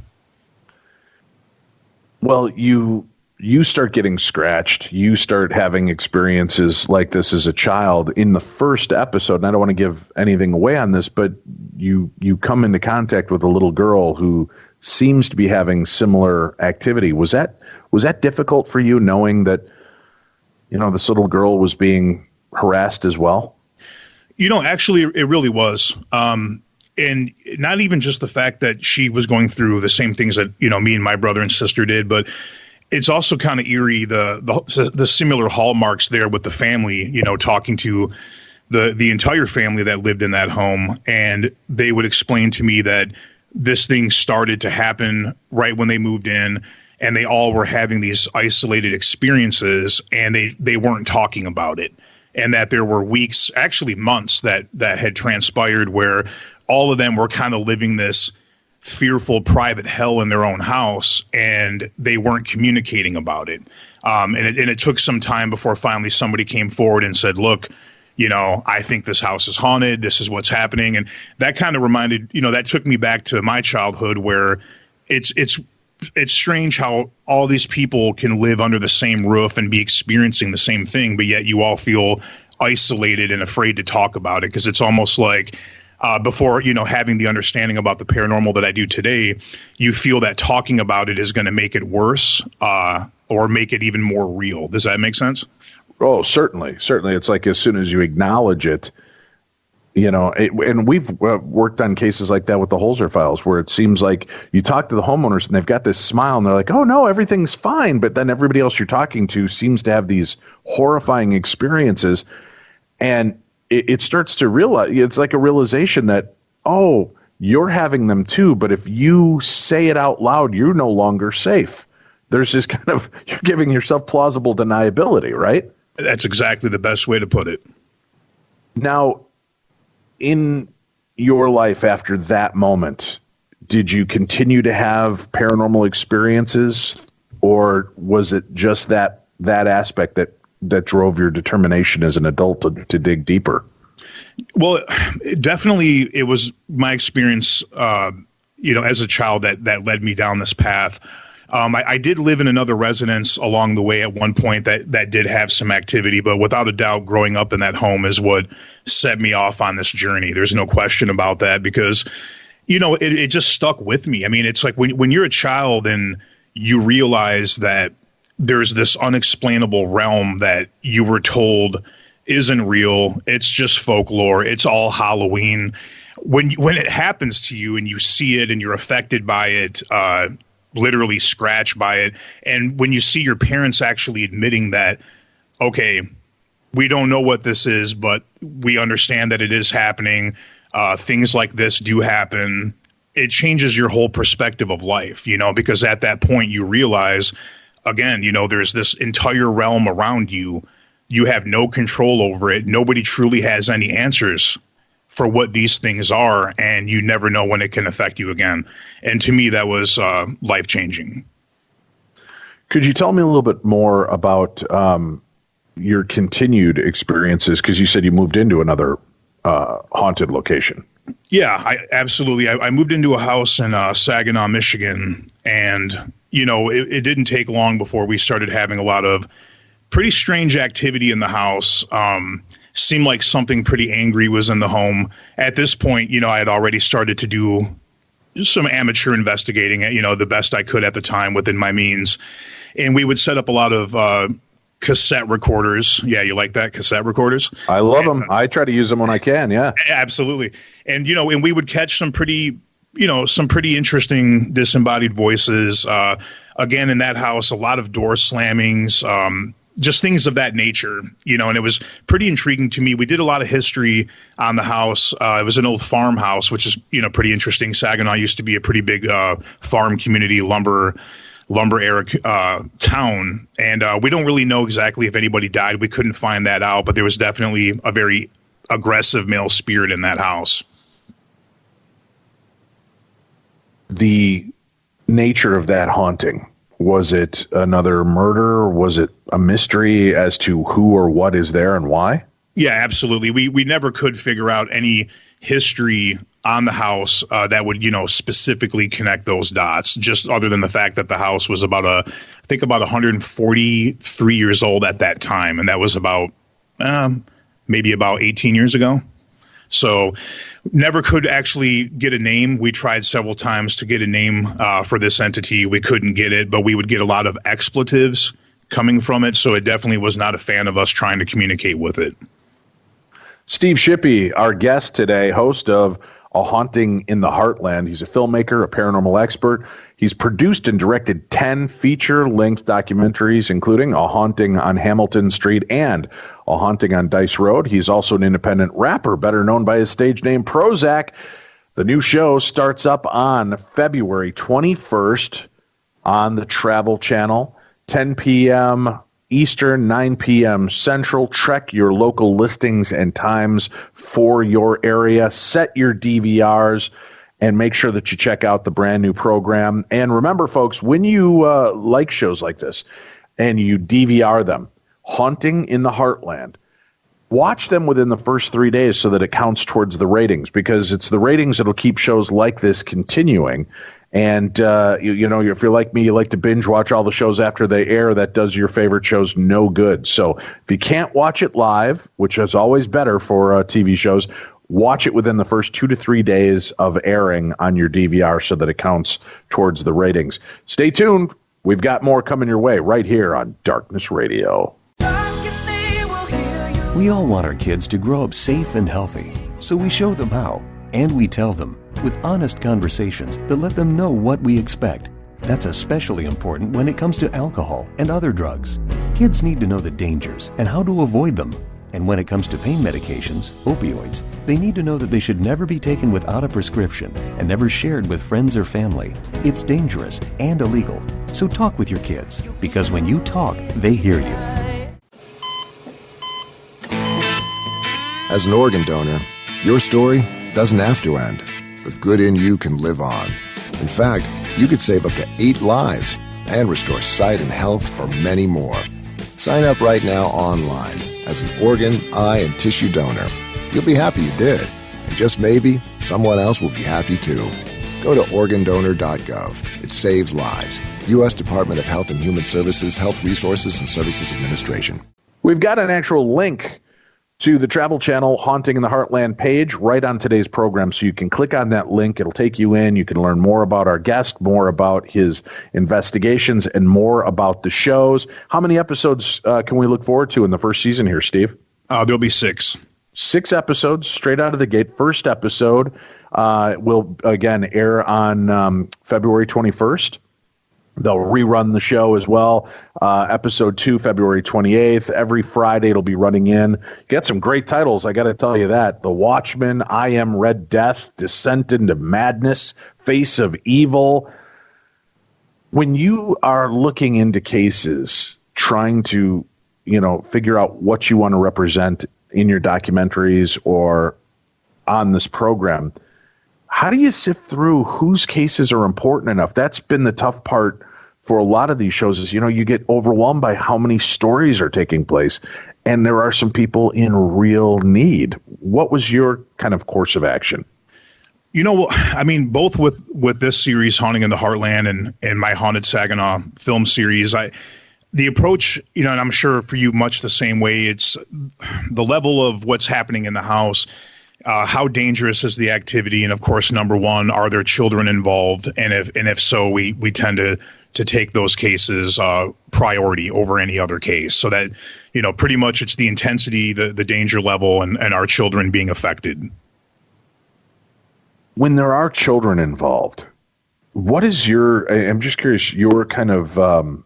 Well, you start getting scratched. You start having experiences like this as a child. In the first episode, and I don't want to give anything away on this, but you come into contact with a little girl who seems to be having similar activity. Was that difficult for you, knowing that, this little girl was being harassed as well? Actually, it really was. And not even just the fact that she was going through the same things that, me and my brother and sister did, but it's also kind of eerie, the similar hallmarks there with the family, talking to the entire family that lived in that home. And they would explain to me that this thing started to happen right when they moved in, and they all were having these isolated experiences, and they weren't talking about it. And that there were weeks, actually months, that had transpired where all of them were kind of living this fearful private hell in their own house, and they weren't communicating about it. And it took some time before finally somebody came forward and said, look, I think this house is haunted. This is what's happening. And that kind of reminded, that took me back to my childhood, where it's strange how all these people can live under the same roof and be experiencing the same thing, but yet you all feel isolated and afraid to talk about it. Because it's almost like before, having the understanding about the paranormal that I do today, you feel that talking about it is going to make it worse or make it even more real. Does that make sense? Oh, certainly. Certainly. It's like as soon as you acknowledge it, and we've worked on cases like that with the Holzer files, where it seems like you talk to the homeowners and they've got this smile and they're like, oh, no, everything's fine. But then everybody else you're talking to seems to have these horrifying experiences. And it starts to realize, it's like a realization that, oh, you're having them too. But if you say it out loud, you're no longer safe. There's this kind of, you're giving yourself plausible deniability, right? That's exactly the best way to put it. Now, in your life after that moment, did you continue to have paranormal experiences, or was it just that aspect that drove your determination as an adult to dig deeper? Well, definitely it was my experience, as a child that led me down this path. I did live in another residence along the way at one point that did have some activity, but without a doubt, growing up in that home is what set me off on this journey. There's no question about that, because, it just stuck with me. I mean, it's like when you're a child and you realize that there's this unexplainable realm that you were told isn't real. It's just folklore. It's all Halloween. When it happens to you and you see it and you're affected by it, literally scratched by it. And when you see your parents actually admitting that, okay, we don't know what this is, but we understand that it is happening. Things like this do happen. It changes your whole perspective of life, you know, because at that point you realize, again, you know, there's this entire realm around you. You have no control over it. Nobody truly has any answers for what these things are, and you never know when it can affect you again. And to me, that was life-changing. Could you tell me a little bit more about your continued experiences? Because you said you moved into another haunted location. Yeah, absolutely. I moved into a house in Saginaw, Michigan, and, you know, it didn't take long before we started having a lot of pretty strange activity in the house. Seemed like something pretty angry was in the home. At this point, you know, I had already started to do some amateur investigating, you know, the best I could at the time within my means. And we would set up a lot of cassette recorders. Yeah, you like that? Cassette recorders? I love them. I try to use them when I can, yeah. Absolutely. And, you know, and we would catch some pretty interesting disembodied voices. Again, in that house, a lot of door slammings, just things of that nature, you know, and it was pretty intriguing to me. We did a lot of history on the house. It was an old farmhouse, which is, you know, pretty interesting. Saginaw used to be a pretty big farm community, lumber era town. And we don't really know exactly if anybody died. We couldn't find that out, but there was definitely a very aggressive male spirit in that house. The nature of that haunting, was it another murder? Was it a mystery as to who or what is there and why? Yeah, absolutely. We never could figure out any history on the house that would, you know, specifically connect those dots, just other than the fact that the house was I think about 143 years old at that time. And that was about maybe about 18 years ago. So never could actually get a name. We tried several times to get a name for this entity. We couldn't get it, but we would get a lot of expletives coming from it. So it definitely was not a fan of us trying to communicate with it. Steve Shippy, our guest today, host of A Haunting in the Heartland. He's a filmmaker, a paranormal expert. He's produced and directed 10 feature-length documentaries, including A Haunting on Hamilton Street and A Haunting on Dice Road. He's also an independent rapper, better known by his stage name Prozac. The new show starts up on February 21st on the Travel Channel, 10 p.m. Eastern, 9 p.m. Central. Check your local listings and times for your area. Set your DVRs and make sure that you check out the brand new program. And remember, folks, when you like shows like this and you DVR them, Haunting in the Heartland, watch them within the first 3 days so that it counts towards the ratings, because it's the ratings that'll keep shows like this continuing. And, you know, if you're like me, you like to binge watch all the shows after they air, that does your favorite shows no good. So if you can't watch it live, which is always better for TV shows, watch it within the first 2 to 3 days of airing on your DVR so that it counts towards the ratings. Stay tuned. We've got more coming your way right here on Darkness Radio. We all want our kids to grow up safe and healthy, so we show them how, and we tell them with honest conversations that let them know what we expect. That's especially important when it comes to alcohol and other drugs. Kids need to know the dangers and how to avoid them. And when it comes to pain medications, opioids, they need to know that they should never be taken without a prescription and never shared with friends or family. It's dangerous and illegal. So talk with your kids, because when you talk, they hear you. As an organ donor, your story doesn't have to end. The good in you can live on. In fact, you could save up to 8 lives and restore sight and health for many more. Sign up right now online as an organ, eye, and tissue donor. You'll be happy you did. And just maybe, someone else will be happy too. Go to organdonor.gov. It saves lives. U.S. Department of Health and Human Services, Health Resources and Services Administration. We've got an actual link to the Travel Channel Haunting in the Heartland page right on today's program. So you can click on that link. It'll take you in. You can learn more about our guest, more about his investigations, and more about the shows. How many episodes can we look forward to in the first season here, Steve? There'll be 6. 6 episodes straight out of the gate. First episode will, again, air on February 21st. They'll rerun the show as well. Episode 2, February 28th. Every Friday it'll be running in. Get some great titles, I got to tell you that. The Watchmen, I Am Red Death, Descent into Madness, Face of Evil. When you are looking into cases, trying to, figure out what you want to represent in your documentaries or on this program, how do you sift through whose cases are important enough? That's been the tough part for a lot of these shows is, you get overwhelmed by how many stories are taking place, and there are some people in real need. What was your kind of course of action? Both with this series, Haunting in the Heartland, and my Haunted Saginaw film series, the approach, and I'm sure for you much the same way, it's the level of what's happening in the house. How dangerous is the activity? And of course, number one, are there children involved? And if so, we tend to take those cases priority over any other case. So that, pretty much it's the intensity, the danger level, and our children being affected. When there are children involved, what is I'm just curious, your kind of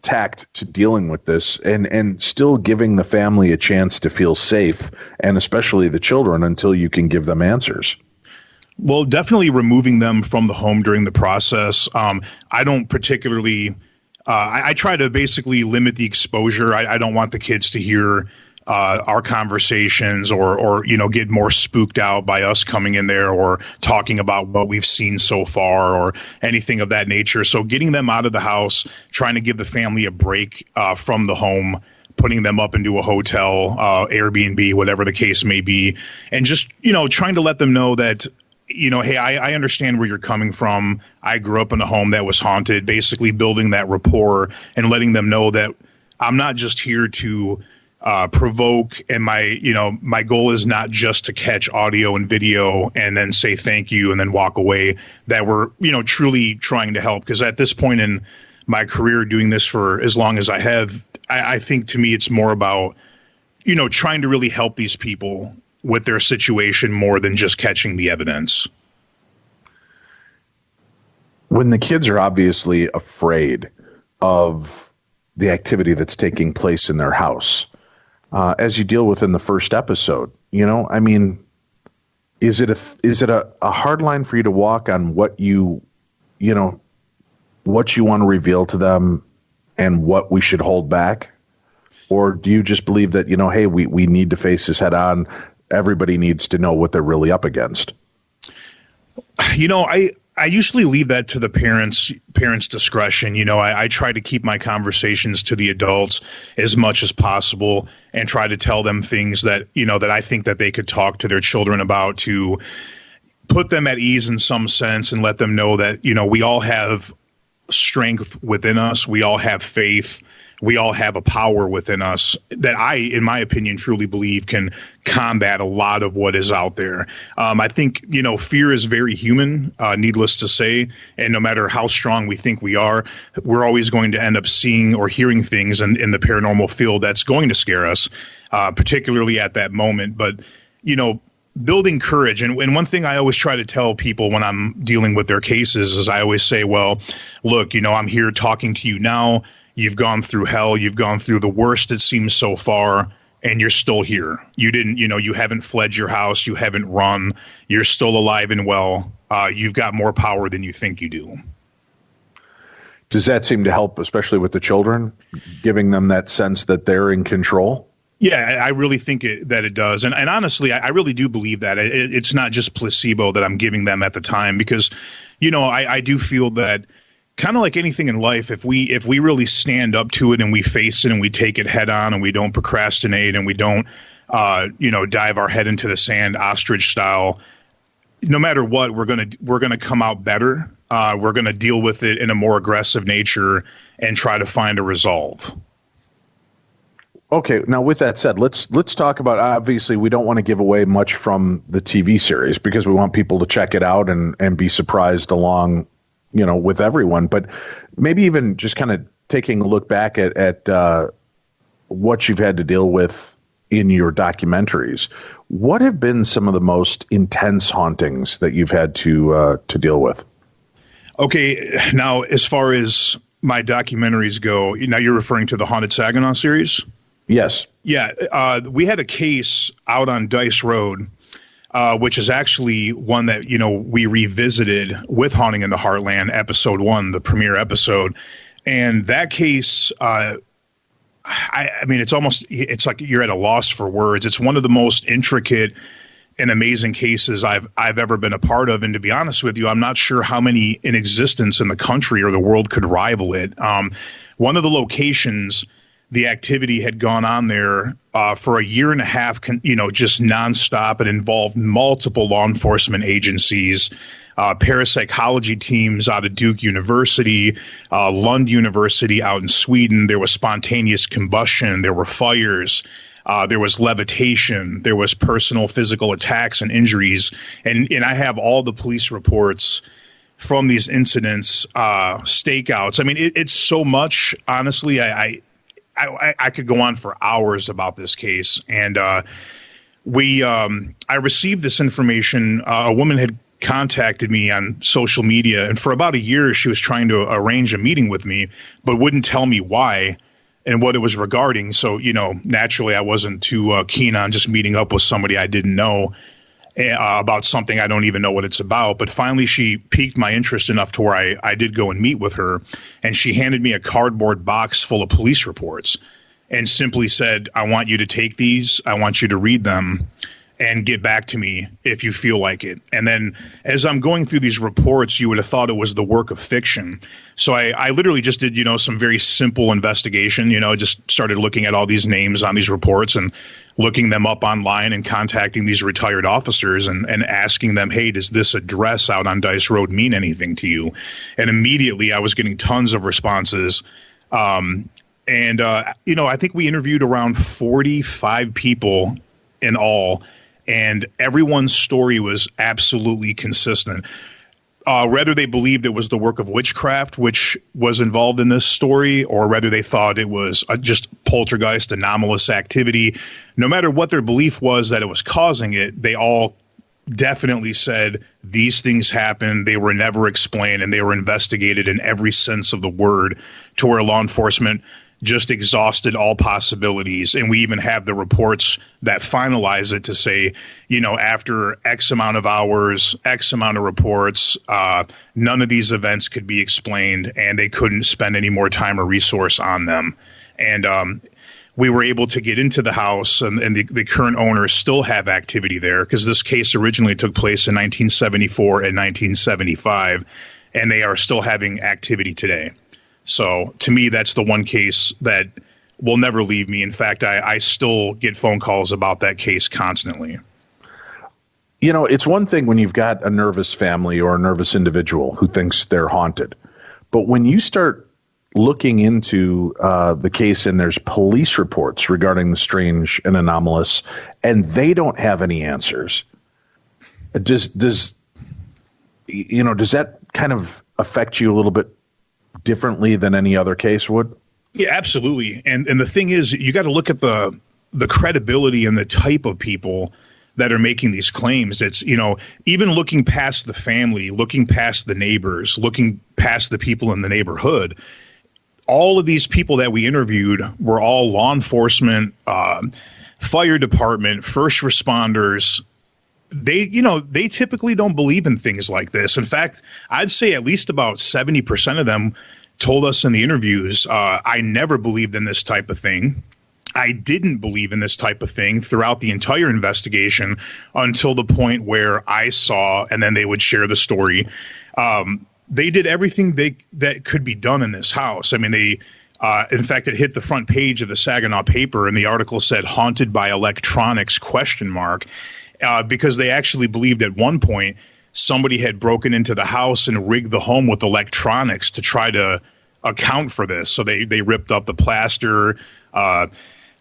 tact to dealing with this and still giving the family a chance to feel safe, and especially the children, until you can give them answers? Well, definitely removing them from the home during the process. I don't particularly, I try to basically limit the exposure. I don't want the kids to hear our conversations or get more spooked out by us coming in there or talking about what we've seen so far or anything of that nature. So getting them out of the house, trying to give the family a break from the home, putting them up into a hotel, Airbnb, whatever the case may be, and just, trying to let them know that, hey, I understand where you're coming from. I grew up in a home that was haunted, basically building that rapport and letting them know that I'm not just here to provoke, and my goal is not just to catch audio and video and then say thank you and then walk away, that we're, truly trying to help. Because at this point in my career, doing this for as long as I have, I think to me it's more about, trying to really help these people with their situation more than just catching the evidence. When the kids are obviously afraid of the activity that's taking place in their house, as you deal with in the first episode, is it a hard line for you to walk on what you want to reveal to them and what we should hold back? Or do you just believe that, hey, we need to face this head on. Everybody needs to know what they're really up against? I usually leave that to the parents' discretion. I try to keep my conversations to the adults as much as possible and try to tell them things that, that I think that they could talk to their children about, to put them at ease in some sense and let them know that, we all have strength within us. We all have faith. We all have a power within us that in my opinion, truly believe can combat a lot of what is out there. I think, fear is very human, needless to say. And no matter how strong we think we are, we're always going to end up seeing or hearing things in the paranormal field that's going to scare us, particularly at that moment. But, building courage. And one thing I always try to tell people when I'm dealing with their cases is I always say, well, look, I'm here talking to you now. You've gone through hell. You've gone through the worst, it seems, so far, and you're still here. You didn't, you haven't fled your house. You haven't run. You're still alive and well. You've got more power than you think you do. Does that seem to help, especially with the children, giving them that sense that they're in control? Yeah, I really think that it does. And honestly, I really do believe that. It's not just placebo that I'm giving them at the time, because, I do feel that, kind of like anything in life, if we really stand up to it and we face it and we take it head on and we don't procrastinate and we don't, dive our head into the sand ostrich style, no matter what, we're gonna come out better. We're gonna deal with it in a more aggressive nature and try to find a resolve. Okay, now with that said, let's talk about, obviously we don't want to give away much from the TV series because we want people to check it out and be surprised along, with everyone, but maybe even just kind of taking a look back at what you've had to deal with in your documentaries. What have been some of the most intense hauntings that you've had to deal with? Okay, now as far as my documentaries go, now you're referring to the Haunted Saginaw series? Yes. Yeah, we had a case out on Dice Road, which is actually one that, we revisited with Haunting in the Heartland, episode 1, the premiere episode. And that case, I mean, it's like you're at a loss for words. It's one of the most intricate and amazing cases I've ever been a part of. And to be honest with you, I'm not sure how many in existence in the country or the world could rival it. One of the locations, the activity had gone on there for a year and a half, just nonstop. It involved multiple law enforcement agencies, parapsychology teams out of Duke University, Lund University out in Sweden. There was spontaneous combustion. There were fires. There was levitation. There was personal physical attacks and injuries. And I have all the police reports from these incidents, stakeouts. I mean, it's so much, honestly. I could go on for hours about this case. And I received this information. A woman had contacted me on social media, and for about a year, she was trying to arrange a meeting with me, but wouldn't tell me why and what it was regarding. So, naturally, I wasn't too keen on just meeting up with somebody I didn't know about something I don't even know what it's about. But finally, she piqued my interest enough to where I did go and meet with her, and she handed me a cardboard box full of police reports and simply said, I want you to take these. I want you to read them and get back to me if you feel like it. And then as I'm going through these reports, you would have thought it was the work of fiction. So I literally just did, some very simple investigation, just started looking at all these names on these reports and looking them up online and contacting these retired officers and asking them, hey, does this address out on Dice Road mean anything to you? And immediately I was getting tons of responses. I think we interviewed around 45 people in all, and everyone's story was absolutely consistent. Whether they believed it was the work of witchcraft, which was involved in this story, or whether they thought it was just poltergeist, anomalous activity, no matter what their belief was that it was causing it, they all definitely said these things happened, they were never explained, and they were investigated in every sense of the word, to where law enforcement just exhausted all possibilities. And we even have the reports that finalize it to say, after X amount of hours, X amount of reports, none of these events could be explained, and they couldn't spend any more time or resource on them. And we were able to get into the house, and the current owners still have activity there, because this case originally took place in 1974 and 1975, and they are still having activity today. So to me, that's the one case that will never leave me. In fact, I still get phone calls about that case constantly. It's one thing when you've got a nervous family or a nervous individual who thinks they're haunted. But when you start looking into the case and there's police reports regarding the strange and anomalous, and they don't have any answers, does that kind of affect you a little bit differently than any other case would? Yeah, absolutely. And the thing is, you got to look at the credibility and the type of people that are making these claims. It's, even looking past the family, looking past the neighbors, looking past the people in the neighborhood, all of these people that we interviewed were all law enforcement, fire department, first responders. They typically don't believe in things like this. In fact, I'd say at least about 70% of them told us in the interviews, I never believed in this type of thing. I didn't believe in this type of thing throughout the entire investigation until the point where I saw, and then they would share the story. They did everything that could be done in this house. I mean, in fact, it hit the front page of the Saginaw paper, and the article said "haunted by electronics?" ? Because they actually believed at one point somebody had broken into the house and rigged the home with electronics to try to account for this. So they ripped up the plaster,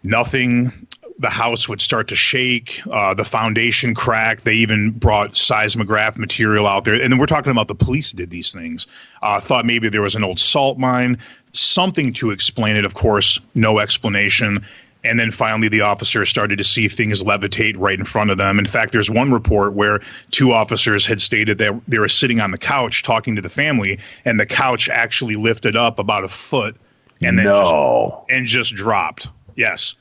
nothing. The house would start to shake, the foundation cracked. They even brought seismograph material out there. And then we're talking about the police did these things. Thought maybe there was an old salt mine, something to explain it. Of course, no explanation. And then finally, the officer started to see things levitate right in front of them. In fact, there's one report where 2 officers had stated that they were sitting on the couch talking to the family, and the couch actually lifted up about a foot and then just dropped. Yes.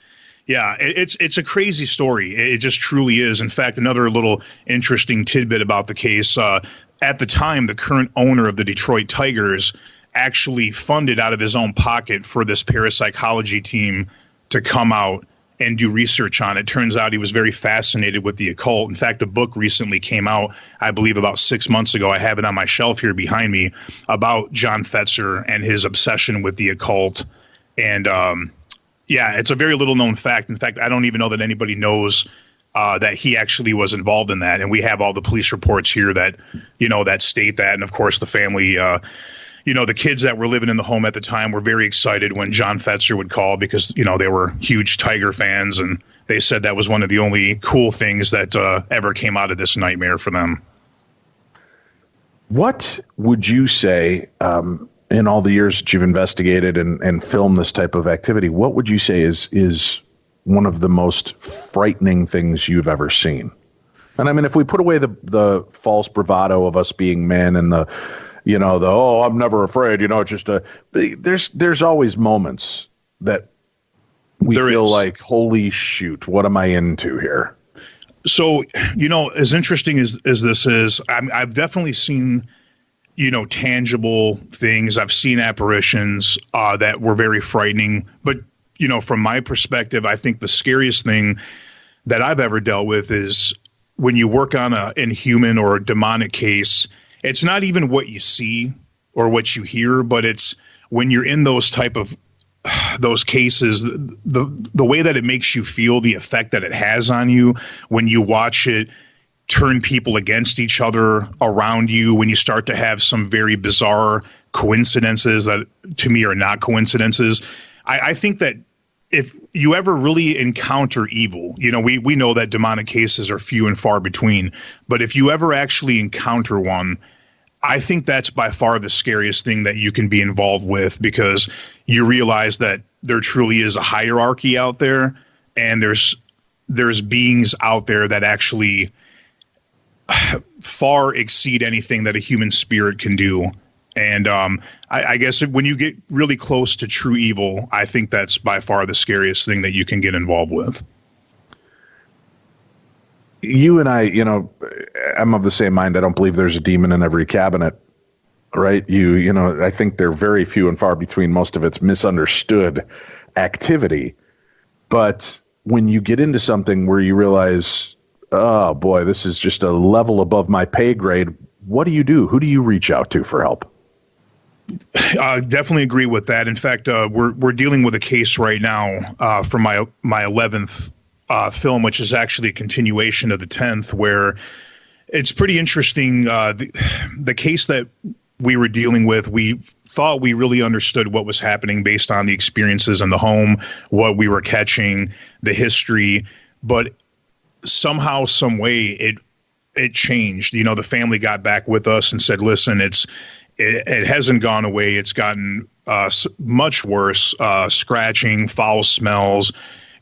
Yeah, it's a crazy story. It just truly is. In fact, another little interesting tidbit about the case, at the time, the current owner of the Detroit Tigers actually funded out of his own pocket for this parapsychology team to come out and do research on it. Turns out he was very fascinated with the occult. In fact, a book recently came out, I believe about 6 months ago. I have it on my shelf here behind me, about John Fetzer and his obsession with the occult. And yeah, it's a very little known fact. In fact, I don't even know that anybody knows that he actually was involved in that. And we have all the police reports here that, that state that. And of course, the family, the kids that were living in the home at the time were very excited when John Fetzer would call because, they were huge Tiger fans. And they said that was one of the only cool things that ever came out of this nightmare for them. What would you say, in all the years that you've investigated and filmed this type of activity, what would you say is one of the most frightening things you've ever seen? And I mean, if we put away the false bravado of us being men and oh, I'm never afraid, there's always moments that we feel like, holy shoot, what am I into here? So, as interesting as this is, I've definitely seen, tangible things. I've seen apparitions that were very frightening. But, from my perspective, I think the scariest thing that I've ever dealt with is when you work on an inhuman or a demonic case. It's not even what you see or what you hear, but it's when you're in those type of those cases, the way that it makes you feel, the effect that it has on you when you watch it turn people against each other around you, when you start to have some very bizarre coincidences that to me are not coincidences. I think that if you ever really encounter evil, we know that demonic cases are few and far between, but if you ever actually encounter one, I think that's by far the scariest thing that you can be involved with, because you realize that there truly is a hierarchy out there, and there's beings out there that actually far exceed anything that a human spirit can do. And I guess when you get really close to true evil, I think that's by far the scariest thing that you can get involved with. You and I, I'm of the same mind. I don't believe there's a demon in every cabinet, right? I think they're very few and far between. Most of it's misunderstood activity. But when you get into something where you realize, oh boy, this is just a level above my pay grade, what do you do? Who do you reach out to for help? Definitely agree with that. In fact, we're dealing with a case right now for my 11th film, which is actually a continuation of the 10th, where it's pretty interesting. The case that we were dealing with, we thought we really understood what was happening based on the experiences in the home, what we were catching, the history, but somehow, some way, it changed. The family got back with us and said, listen, it hasn't gone away. It's gotten much worse. Scratching, foul smells,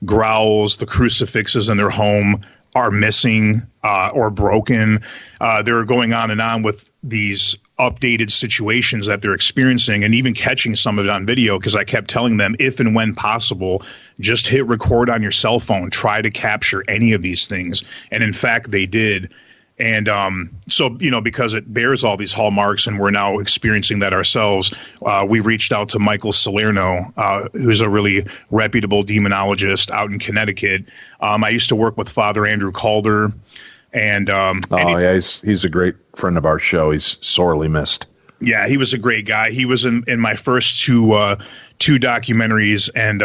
growls. The crucifixes in their home are missing or broken. They're going on and on with these updated situations that they're experiencing, and even catching some of it on video, because I kept telling them, if and when possible, just hit record on your cell phone. Try to capture any of these things. And in fact, they did. And so, because it bears all these hallmarks and we're now experiencing that ourselves, we reached out to Michael Salerno, who's a really reputable demonologist out in Connecticut. I used to work with Father Andrew Calder. And he's a great friend of our show. He's sorely missed. Yeah, he was a great guy. He was in my first two documentaries. And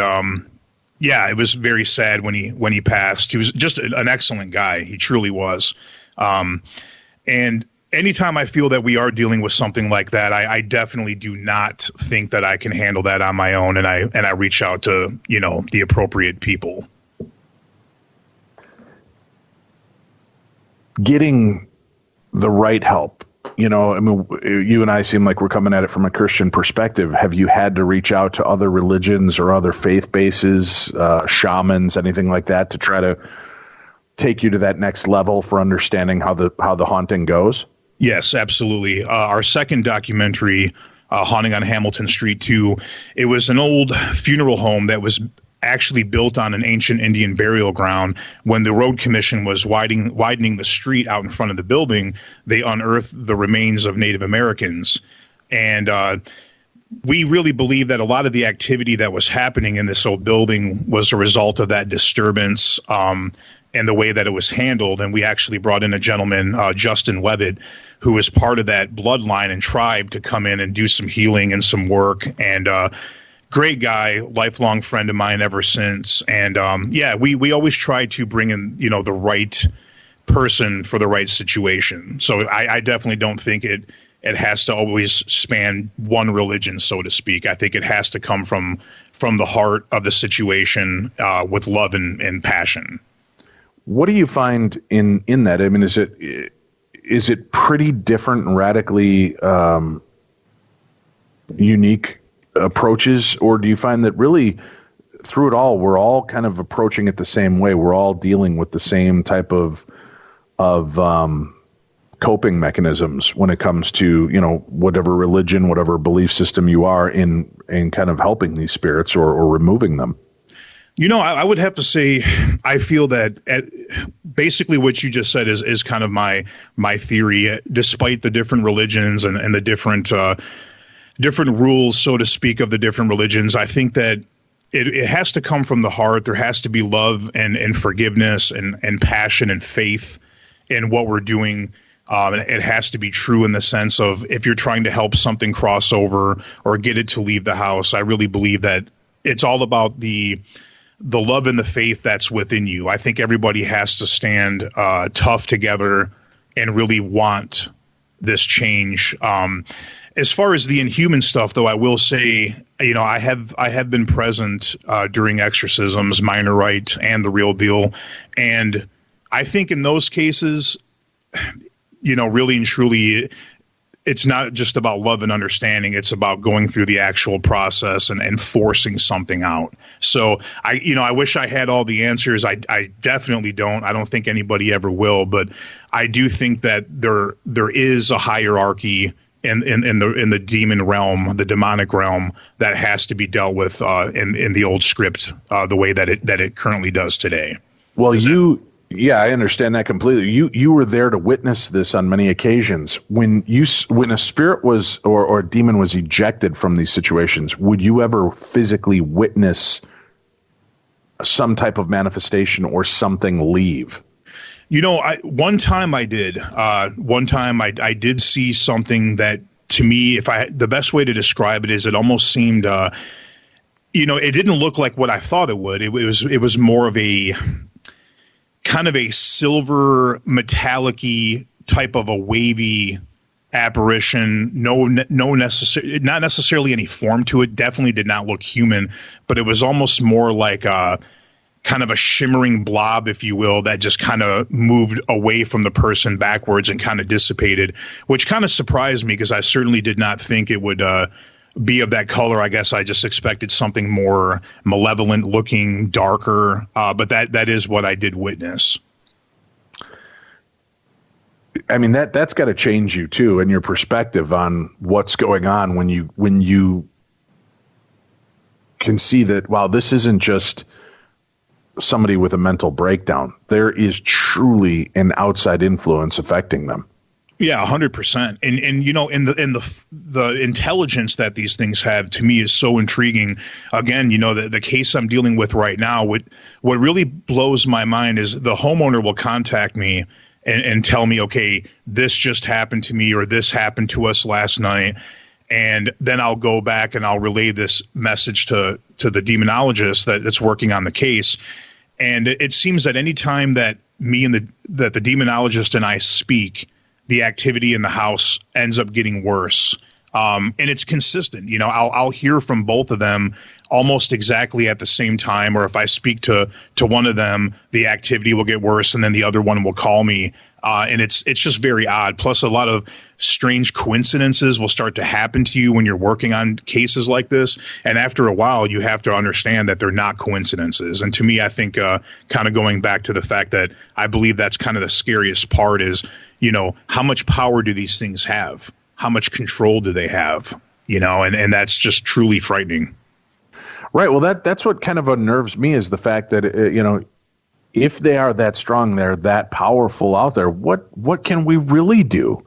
it was very sad when he passed. He was just an excellent guy. He truly was. And anytime I feel that we are dealing with something like that, I definitely do not think that I can handle that on my own. And I reach out to, the appropriate people. Getting the right help you know, I mean, you and I seem like we're coming at it from a Christian perspective. Have you had to reach out to other religions or other faith bases, shamans, anything like that, to try to take you to that next level for understanding how the haunting goes? Yes, absolutely. Our second documentary, Haunting on Hamilton Street 2, it was an old funeral home that was actually built on an ancient Indian burial ground. When the road commission was widening the street out in front of the building, they unearthed the remains of Native Americans. And we really believe that a lot of the activity that was happening in this old building was a result of that disturbance and the way that it was handled. And we actually brought in a gentleman, Justin Levitt, who was part of that bloodline and tribe, to come in and do some healing and some work. And great guy, lifelong friend of mine ever since. And we always try to bring in, you know, the right person for the right situation. So I definitely don't think it has to always span one religion, so to speak. I think it has to come from the heart of the situation with love and passion. What do you find in that? I mean, is it pretty different and radically unique approaches, or do you find that really through it all, we're all kind of approaching it the same way? We're all dealing with the same type of coping mechanisms when it comes to, you know, whatever religion, whatever belief system you are in kind of helping these spirits or removing them? You know, I would have to say I feel that basically what you just said is kind of my theory. Despite the different religions and the different rules, so to speak, of the different religions, I think that it has to come from the heart. There has to be love and forgiveness and passion and faith in what we're doing. It has to be true in the sense of, if you're trying to help something cross over or get it to leave the house, I really believe that it's all about the love and the faith that's within you. I think everybody has to stand tough together and really want this change. As far as the inhuman stuff, though, I will say, you know, I have been present during exorcisms, minor rite and the real deal. And I think in those cases, you know, really and truly, it's not just about love and understanding. It's about going through the actual process and forcing something out. So I wish I had all the answers. I definitely don't. I don't think anybody ever will. But I do think that there is a hierarchy in the demon realm, the demonic realm, that has to be dealt with in the old script the way that it currently does today. Well, yeah, I understand that completely. You were there to witness this on many occasions. When a spirit was or a demon was ejected from these situations, would you ever physically witness some type of manifestation or something leave? You know, one time I did. One time I did see something that, to me, the best way to describe it is, it almost seemed, you know, it didn't look like what I thought it would. It was more of a kind of a silver metallic-y type of a wavy apparition. Not necessarily any form to it. Definitely did not look human, but it was almost more like kind of a shimmering blob, if you will, that just kind of moved away from the person backwards and kind of dissipated, which kind of surprised me, because I certainly did not think it would be of that color. I guess I just expected something more malevolent looking, darker, but that is what I did witness. I mean, that's got to change you too, and your perspective on what's going on when you can see that, wow, this isn't just somebody with a mental breakdown. There is truly an outside influence affecting them. Yeah, 100%. And you know, in the intelligence that these things have, to me, is so intriguing. Again, you know, the case I'm dealing with right now, what really blows my mind is the homeowner will contact me and tell me, okay, this just happened to me, or this happened to us last night. And then I'll go back and I'll relay this message to the demonologist that's working on the case. And it seems that any time that the demonologist and I speak, the activity in the house ends up getting worse. And it's consistent. You know, I'll hear from both of them almost exactly at the same time, or if I speak to one of them, the activity will get worse and then the other one will call me. And it's just very odd. Plus, a lot of strange coincidences will start to happen to you when you're working on cases like this. And after a while, you have to understand that they're not coincidences. And to me, I think kind of going back to the fact that I believe that's kind of the scariest part is, how much power do these things have? How much control do they have? And that's just truly frightening. Right. Well, that's what kind of unnerves me is the fact that, if they are that strong, they're that powerful out there, what can we really do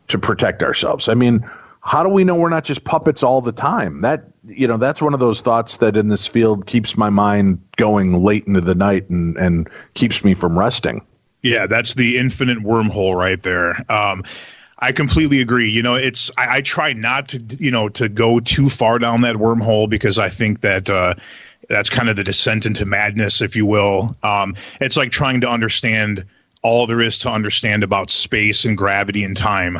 to protect ourselves? I mean, how do we know we're not just puppets all the time? That's one of those thoughts that in this field keeps my mind going late into the night and keeps me from resting. Yeah, that's the infinite wormhole right there. I completely agree. I try not to go too far down that wormhole because I think that that's kind of the descent into madness, if you will. It's like trying to understand all there is to understand about space and gravity and time.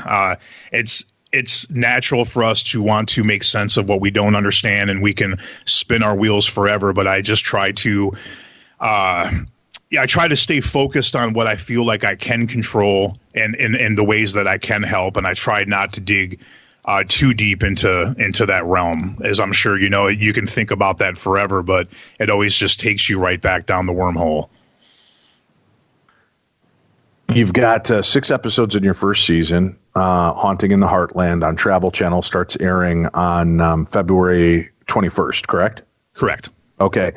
It's natural for us to want to make sense of what we don't understand, and we can spin our wheels forever. But I just try to, I try to stay focused on what I feel like I can control and the ways that I can help, and I try not to dig too deep into that realm. As I'm sure you can think about that forever, but it always just takes you right back down the wormhole. You've got 6 episodes in your first season. Haunting in the Heartland on Travel Channel starts airing on February 21st, correct? Correct. Okay.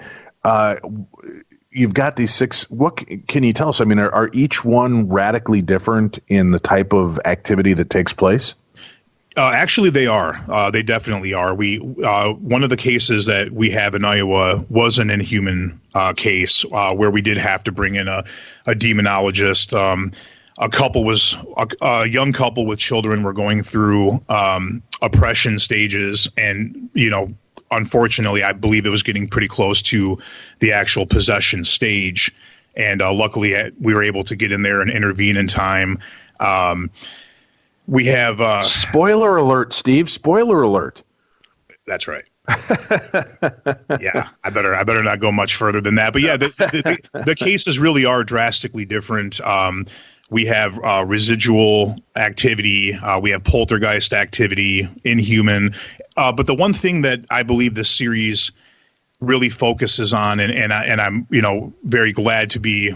You've got these 6. What can you tell us? I mean, are each one radically different in the type of activity that takes place? Actually, they are. They definitely are. One of the cases that we have in Iowa was an inhuman case where we did have to bring in a demonologist. A young couple with children were going through oppression stages, and unfortunately, I believe it was getting pretty close to the actual possession stage. And luckily, we were able to get in there and intervene in time. We have spoiler alert, Steve. Spoiler alert. That's right. Yeah, I better not go much further than that. But yeah, the cases really are drastically different. We have residual activity. We have poltergeist activity, inhuman. But the one thing that I believe this series really focuses on, and I'm very glad to be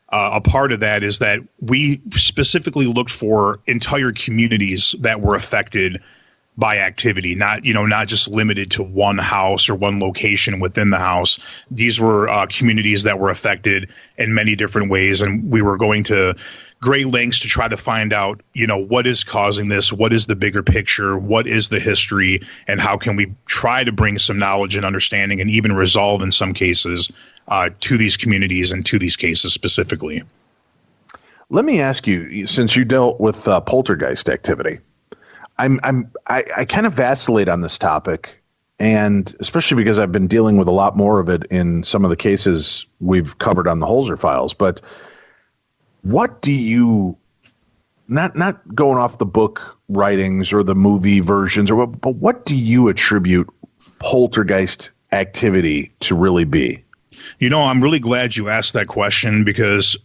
a part of that, is that we specifically looked for entire communities that were affected by activity, not just limited to one house or one location within the house. These were communities that were affected in many different ways, and we were going to great lengths to try to find out, what is causing this, what is the bigger picture, what is the history, and how can we try to bring some knowledge and understanding and even resolve in some cases to these communities and to these cases specifically. Let me ask you, since you dealt with poltergeist activity, I kind of vacillate on this topic, and especially because I've been dealing with a lot more of it in some of the cases we've covered on the Holzer Files. But what do you, not going off the book writings or the movie versions, but what do you attribute poltergeist activity to really be? I'm really glad you asked that question, because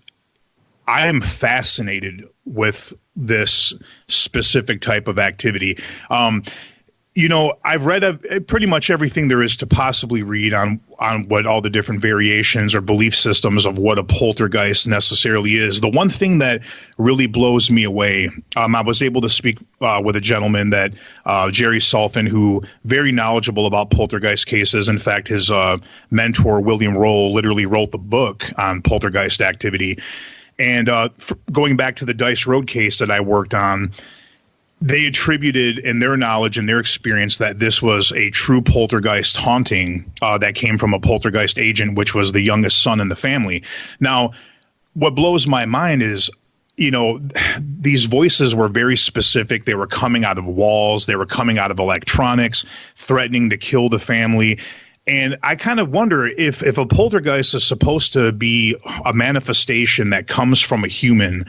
I am fascinated with this specific type of activity. I've read pretty much everything there is to possibly read on what all the different variations or belief systems of what a poltergeist necessarily is. The one thing that really blows me away, I was able to speak with a gentleman that Jerry Sulfin, who very knowledgeable about poltergeist cases. In fact, his mentor, William Roll, literally wrote the book on poltergeist activity. And going back to the Dice Road case that I worked on, they attributed in their knowledge and their experience that this was a true poltergeist haunting that came from a poltergeist agent, which was the youngest son in the family. Now, what blows my mind is, these voices were very specific. They were coming out of walls. They were coming out of electronics, threatening to kill the family. And I kind of wonder if a poltergeist is supposed to be a manifestation that comes from a human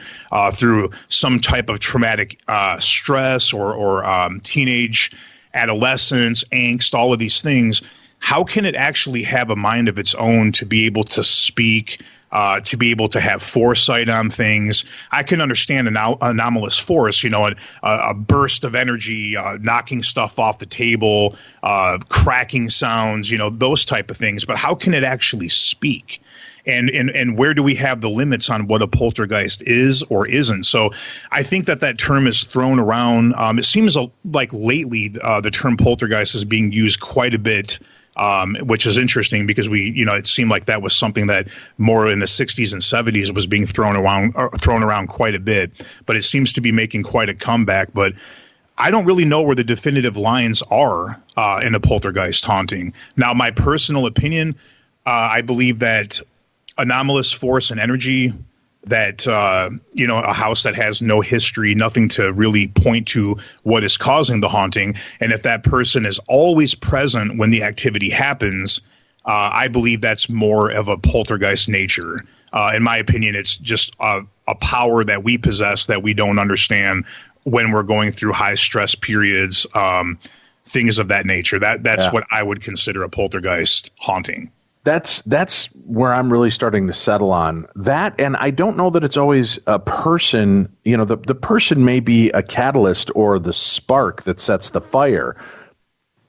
through some type of traumatic stress or teenage adolescence, angst, all of these things. how can it actually have a mind of its own to be able to speak, to be able to have foresight on things? I can understand an anomalous force, a burst of energy, knocking stuff off the table, cracking sounds, those type of things. But how can it actually speak? And where do we have the limits on what a poltergeist is or isn't? So I think that term is thrown around. It seems like lately the term poltergeist is being used quite a bit, which is interesting because it seemed like that was something that more in the 60s and 70s was being thrown around quite a bit. But it seems to be making quite a comeback. But I don't really know where the definitive lines are in a poltergeist haunting. Now, my personal opinion, I believe that anomalous force and energy, that a house that has no history, nothing to really point to what is causing the haunting, and if that person is always present when the activity happens, I believe that's more of a poltergeist nature. In my opinion, it's just a power that we possess that we don't understand when we're going through high stress periods, things of that nature. That's what I would consider a poltergeist haunting. That's where I'm really starting to settle on that. And I don't know that it's always a person, the person may be a catalyst or the spark that sets the fire.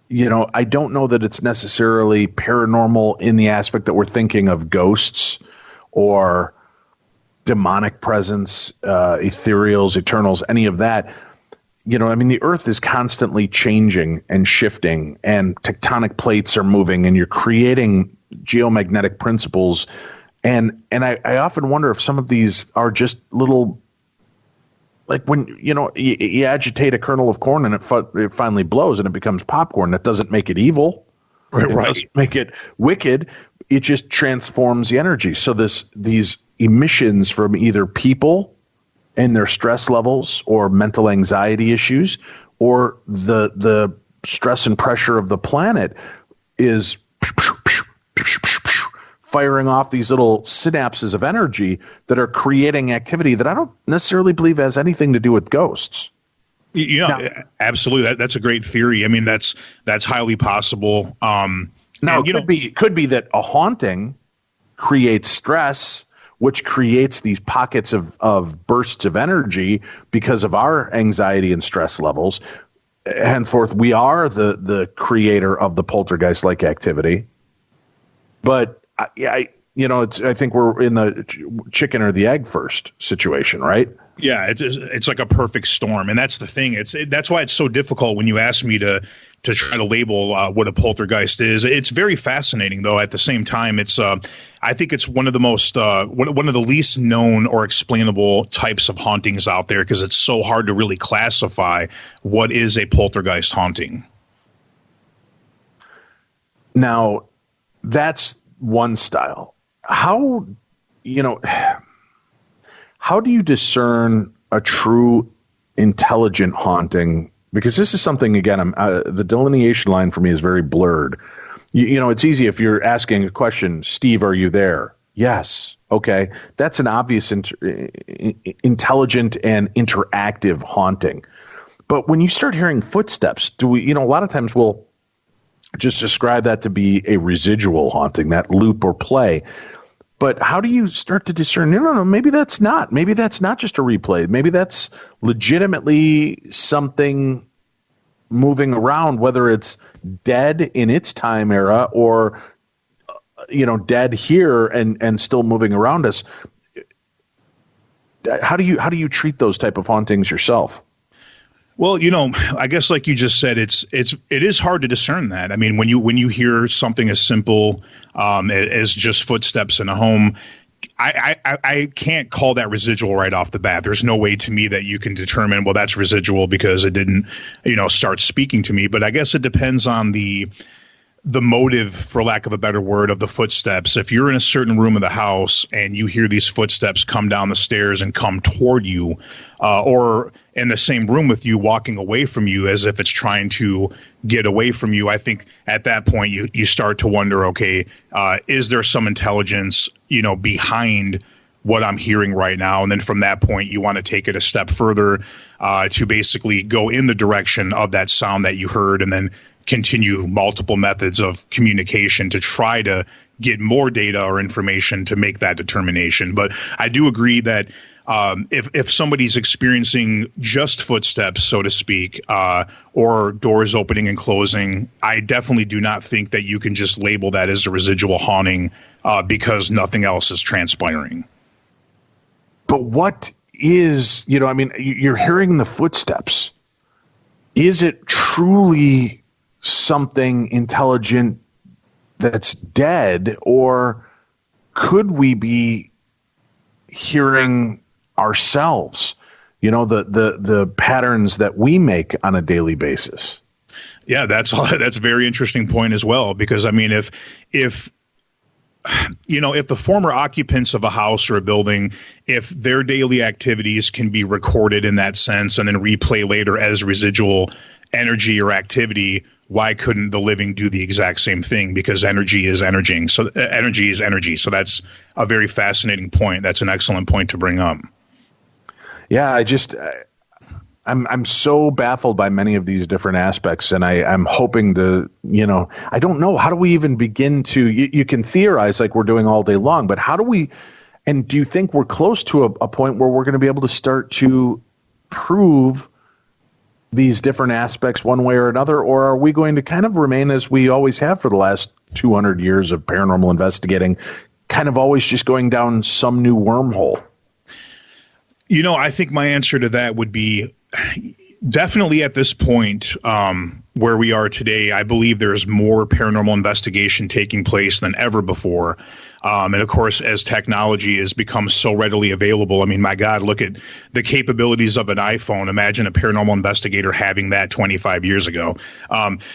I don't know that it's necessarily paranormal in the aspect that we're thinking of ghosts or demonic presence, ethereals, eternals, any of that. The earth is constantly changing and shifting, and tectonic plates are moving, and you're creating geomagnetic principles. And I often wonder if some of these are just little, like when, you agitate a kernel of corn and it finally blows and it becomes popcorn. That doesn't make it evil. Right. It doesn't make it wicked. It just transforms the energy. So these emissions from either people and their stress levels or mental anxiety issues, or the stress and pressure of the planet is firing off these little synapses of energy that are creating activity that I don't necessarily believe has anything to do with ghosts. Absolutely. That's a great theory. I mean, that's highly possible. Now, it could be that a haunting creates stress, which creates these pockets of bursts of energy because of our anxiety and stress levels. Henceforth, we are the creator of the poltergeist-like activity. But I think we're in the chicken or the egg first situation, right? Yeah, it's like a perfect storm, and that's the thing. That's why it's so difficult when you ask me to try to label what a poltergeist is. It's very fascinating, though. At the same time, I think it's one of the most one of the least known or explainable types of hauntings out there, because it's so hard to really classify what is a poltergeist haunting. Now, that's one style. How do you discern a true intelligent haunting? Because this is something, again, the delineation line for me is very blurred. It's easy if you're asking a question, Steve, are you there? Yes. Okay. That's an obvious intelligent and interactive haunting. But when you start hearing footsteps, a lot of times we'll just describe that to be a residual haunting, that loop or play. But how do you start to discern, no, maybe that's not. Maybe that's not just a replay. Maybe that's legitimately something moving around, whether it's dead in its time era or, dead here and still moving around us. How do you treat those type of hauntings yourself? Well, I guess like you just said, it is hard to discern that. I mean, when you hear something as simple as just footsteps in a home, I can't call that residual right off the bat. There's no way to me that you can determine, well, that's residual because it didn't, start speaking to me. But I guess it depends on the motive, for lack of a better word, of the footsteps. If you're in a certain room of the house and you hear these footsteps come down the stairs and come toward you, or in the same room with you, walking away from you as if it's trying to get away from you, I think at that point you start to wonder, okay, is there some intelligence, behind what I'm hearing right now. And then from that point, you want to take it a step further to basically go in the direction of that sound that you heard, and then continue multiple methods of communication to try to get more data or information to make that determination. But I do agree that if somebody's experiencing just footsteps, so to speak, or doors opening and closing, I definitely do not think that you can just label that as a residual haunting because nothing else is transpiring. But what is, you're hearing the footsteps. Is it truly something intelligent that's dead, or could we be hearing ourselves, the patterns that we make on a daily basis? Yeah, that's a very interesting point as well, because I mean, if the former occupants of a house or a building, if their daily activities can be recorded in that sense and then replay later as residual energy or activity, why couldn't the living do the exact same thing? Because energy is energy. So energy is energy. So that's a very fascinating point. That's an excellent point to bring up. Yeah, I'm so baffled by many of these different aspects, and I'm hoping to, I don't know, how do we even begin to, you can theorize like we're doing all day long, but how do we, and do you think we're close to a point where we're going to be able to start to prove these different aspects one way or another, or are we going to kind of remain as we always have for the last 200 years of paranormal investigating, kind of always just going down some new wormhole? I think my answer to that would be definitely at this point where we are today, I believe there's more paranormal investigation taking place than ever before. And of course, as technology has become so readily available, I mean, my God, look at the capabilities of an iPhone. Imagine a paranormal investigator having that 25 years ago.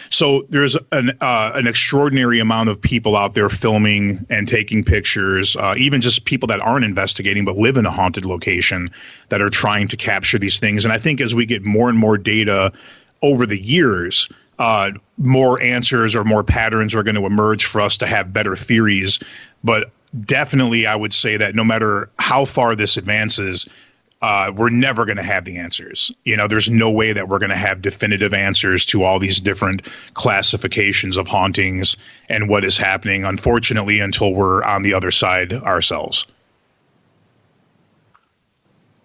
So there's an extraordinary amount of people out there filming and taking pictures, even just people that aren't investigating but live in a haunted location that are trying to capture these things. And I think as we get more and more data over the years, more answers or more patterns are going to emerge for us to have better theories. But definitely, I would say that no matter how far this advances, we're never going to have the answers. There's no way that we're going to have definitive answers to all these different classifications of hauntings and what is happening, unfortunately, until we're on the other side ourselves.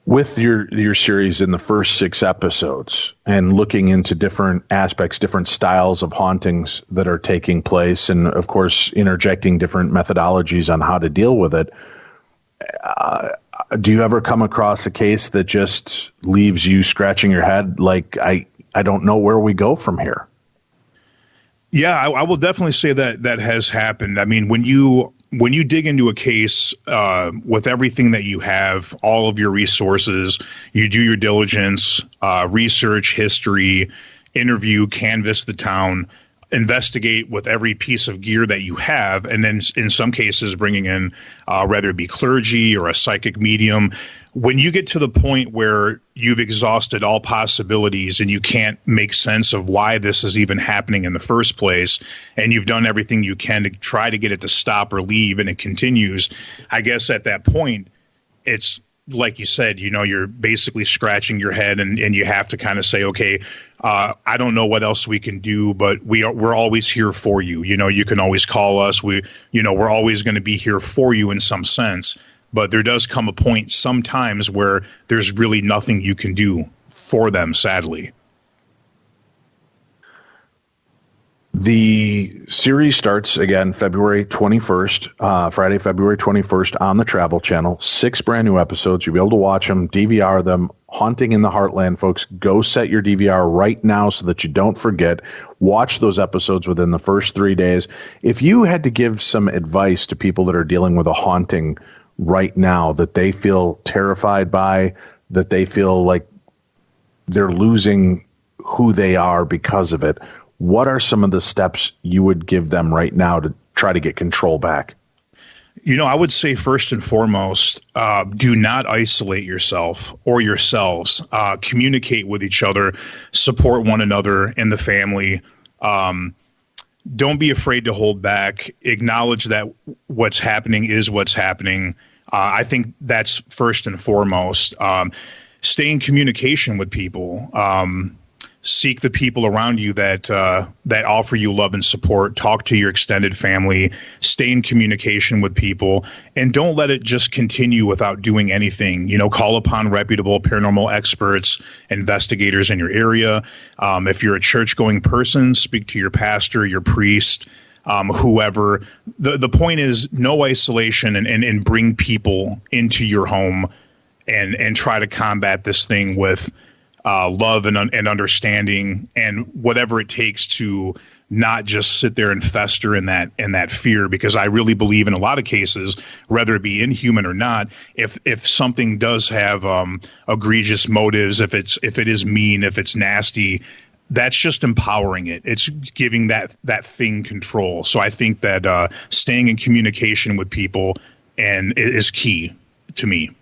With your series in the first 6 episodes and looking into different aspects, different styles of hauntings that are taking place, and of course interjecting different methodologies on how to deal with it, do you ever come across a case that just leaves you scratching your head like, I don't know where we go from here? Yeah, I will definitely say that has happened. I mean, when you dig into a case with everything that you have, all of your resources, you do your diligence, research, history, interview, canvass the town, investigate with every piece of gear that you have, and then in some cases bringing in whether it be clergy or a psychic medium. When you get to the point where you've exhausted all possibilities and you can't make sense of why this is even happening in the first place, and you've done everything you can to try to get it to stop or leave, and it continues, I guess at that point, it's like you said, you're basically scratching your head and you have to kind of say, okay, I don't know what else we can do, but we're always here for you. You can always call us. We're always going to be here for you in some sense. But there does come a point sometimes where there's really nothing you can do for them, sadly. The series starts again February 21st, Friday, February 21st on the Travel Channel. 6 brand new episodes. You'll be able to watch them, DVR them. Haunting in the Heartland, folks. Go set your DVR right now so that you don't forget. Watch those episodes within the first 3 days. If you had to give some advice to people that are dealing with a haunting right now that they feel terrified by, that they feel like they're losing who they are because of it, what are some of the steps you would give them right now to try to get control back? I would say first and foremost, do not isolate yourself or yourselves. Communicate with each other, support one another in the family. Don't be afraid to hold back. Acknowledge that what's happening is what's happening. I think that's first and foremost. Stay in communication with people. Seek the people around you that offer you love and support. Talk to your extended family. Stay in communication with people, and don't let it just continue without doing anything. Call upon reputable paranormal experts, investigators in your area. If you're a church-going person, speak to your pastor, your priest, whoever. The point is no isolation, and bring people into your home, and try to combat this thing with love and understanding, and whatever it takes to not just sit there and fester in that fear. Because I really believe in a lot of cases, whether it be inhuman or not, if something does have egregious motives, if it is mean, if it's nasty, that's just empowering it. It's giving that thing control. So I think that staying in communication with people is key to me.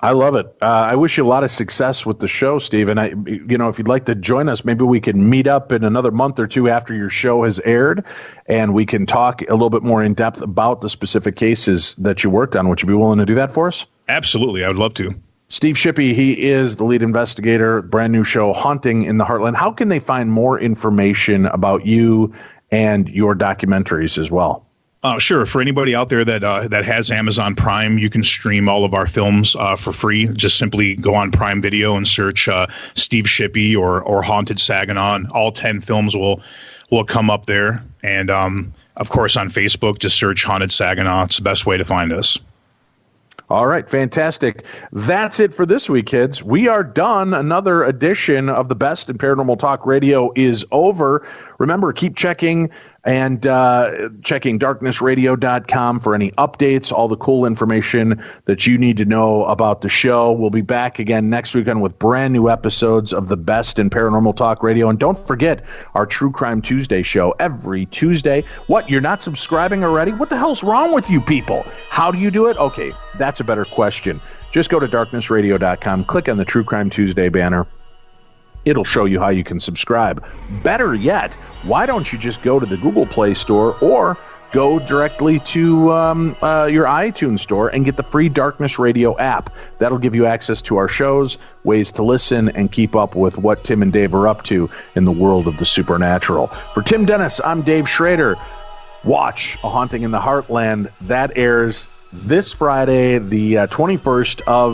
I love it. I wish you a lot of success with the show, Steve. And if you'd like to join us, maybe we can meet up in another month or two after your show has aired, and we can talk a little bit more in depth about the specific cases that you worked on. Would you be willing to do that for us? Absolutely. I would love to. Steve Shippy, he is the lead investigator, brand new show, Haunting in the Heartland. How can they find more information about you and your documentaries as well? Sure. For anybody out there that has Amazon Prime, you can stream all of our films for free. Just simply go on Prime Video and search Steve Shippy or Haunted Saginaw. All 10 films will come up there. And, of course, on Facebook, just search Haunted Saginaw. It's the best way to find us. All right, fantastic. That's it for this week, kids. We are done. Another edition of the Best in Paranormal Talk Radio is over. Remember, keep checking checking darknessradio.com for any updates, all the cool information that you need to know about the show. We'll be back again next weekend with brand new episodes of the Best in Paranormal Talk Radio. And don't forget our True Crime Tuesday show every Tuesday. What, you're not subscribing already? What the hell's wrong with you people? How do you do it? Okay, that's a better question. Just go to darknessradio.com, click on the True Crime Tuesday banner. It'll show you how you can subscribe. Better yet, why don't you just go to the Google Play Store or go directly to your iTunes store and get the free Darkness Radio app. That'll give you access to our shows, ways to listen, and keep up with what Tim and Dave are up to in the world of the supernatural. For Tim Dennis, I'm Dave Schrader. Watch A Haunting in the Heartland. That airs this Friday, the 21st of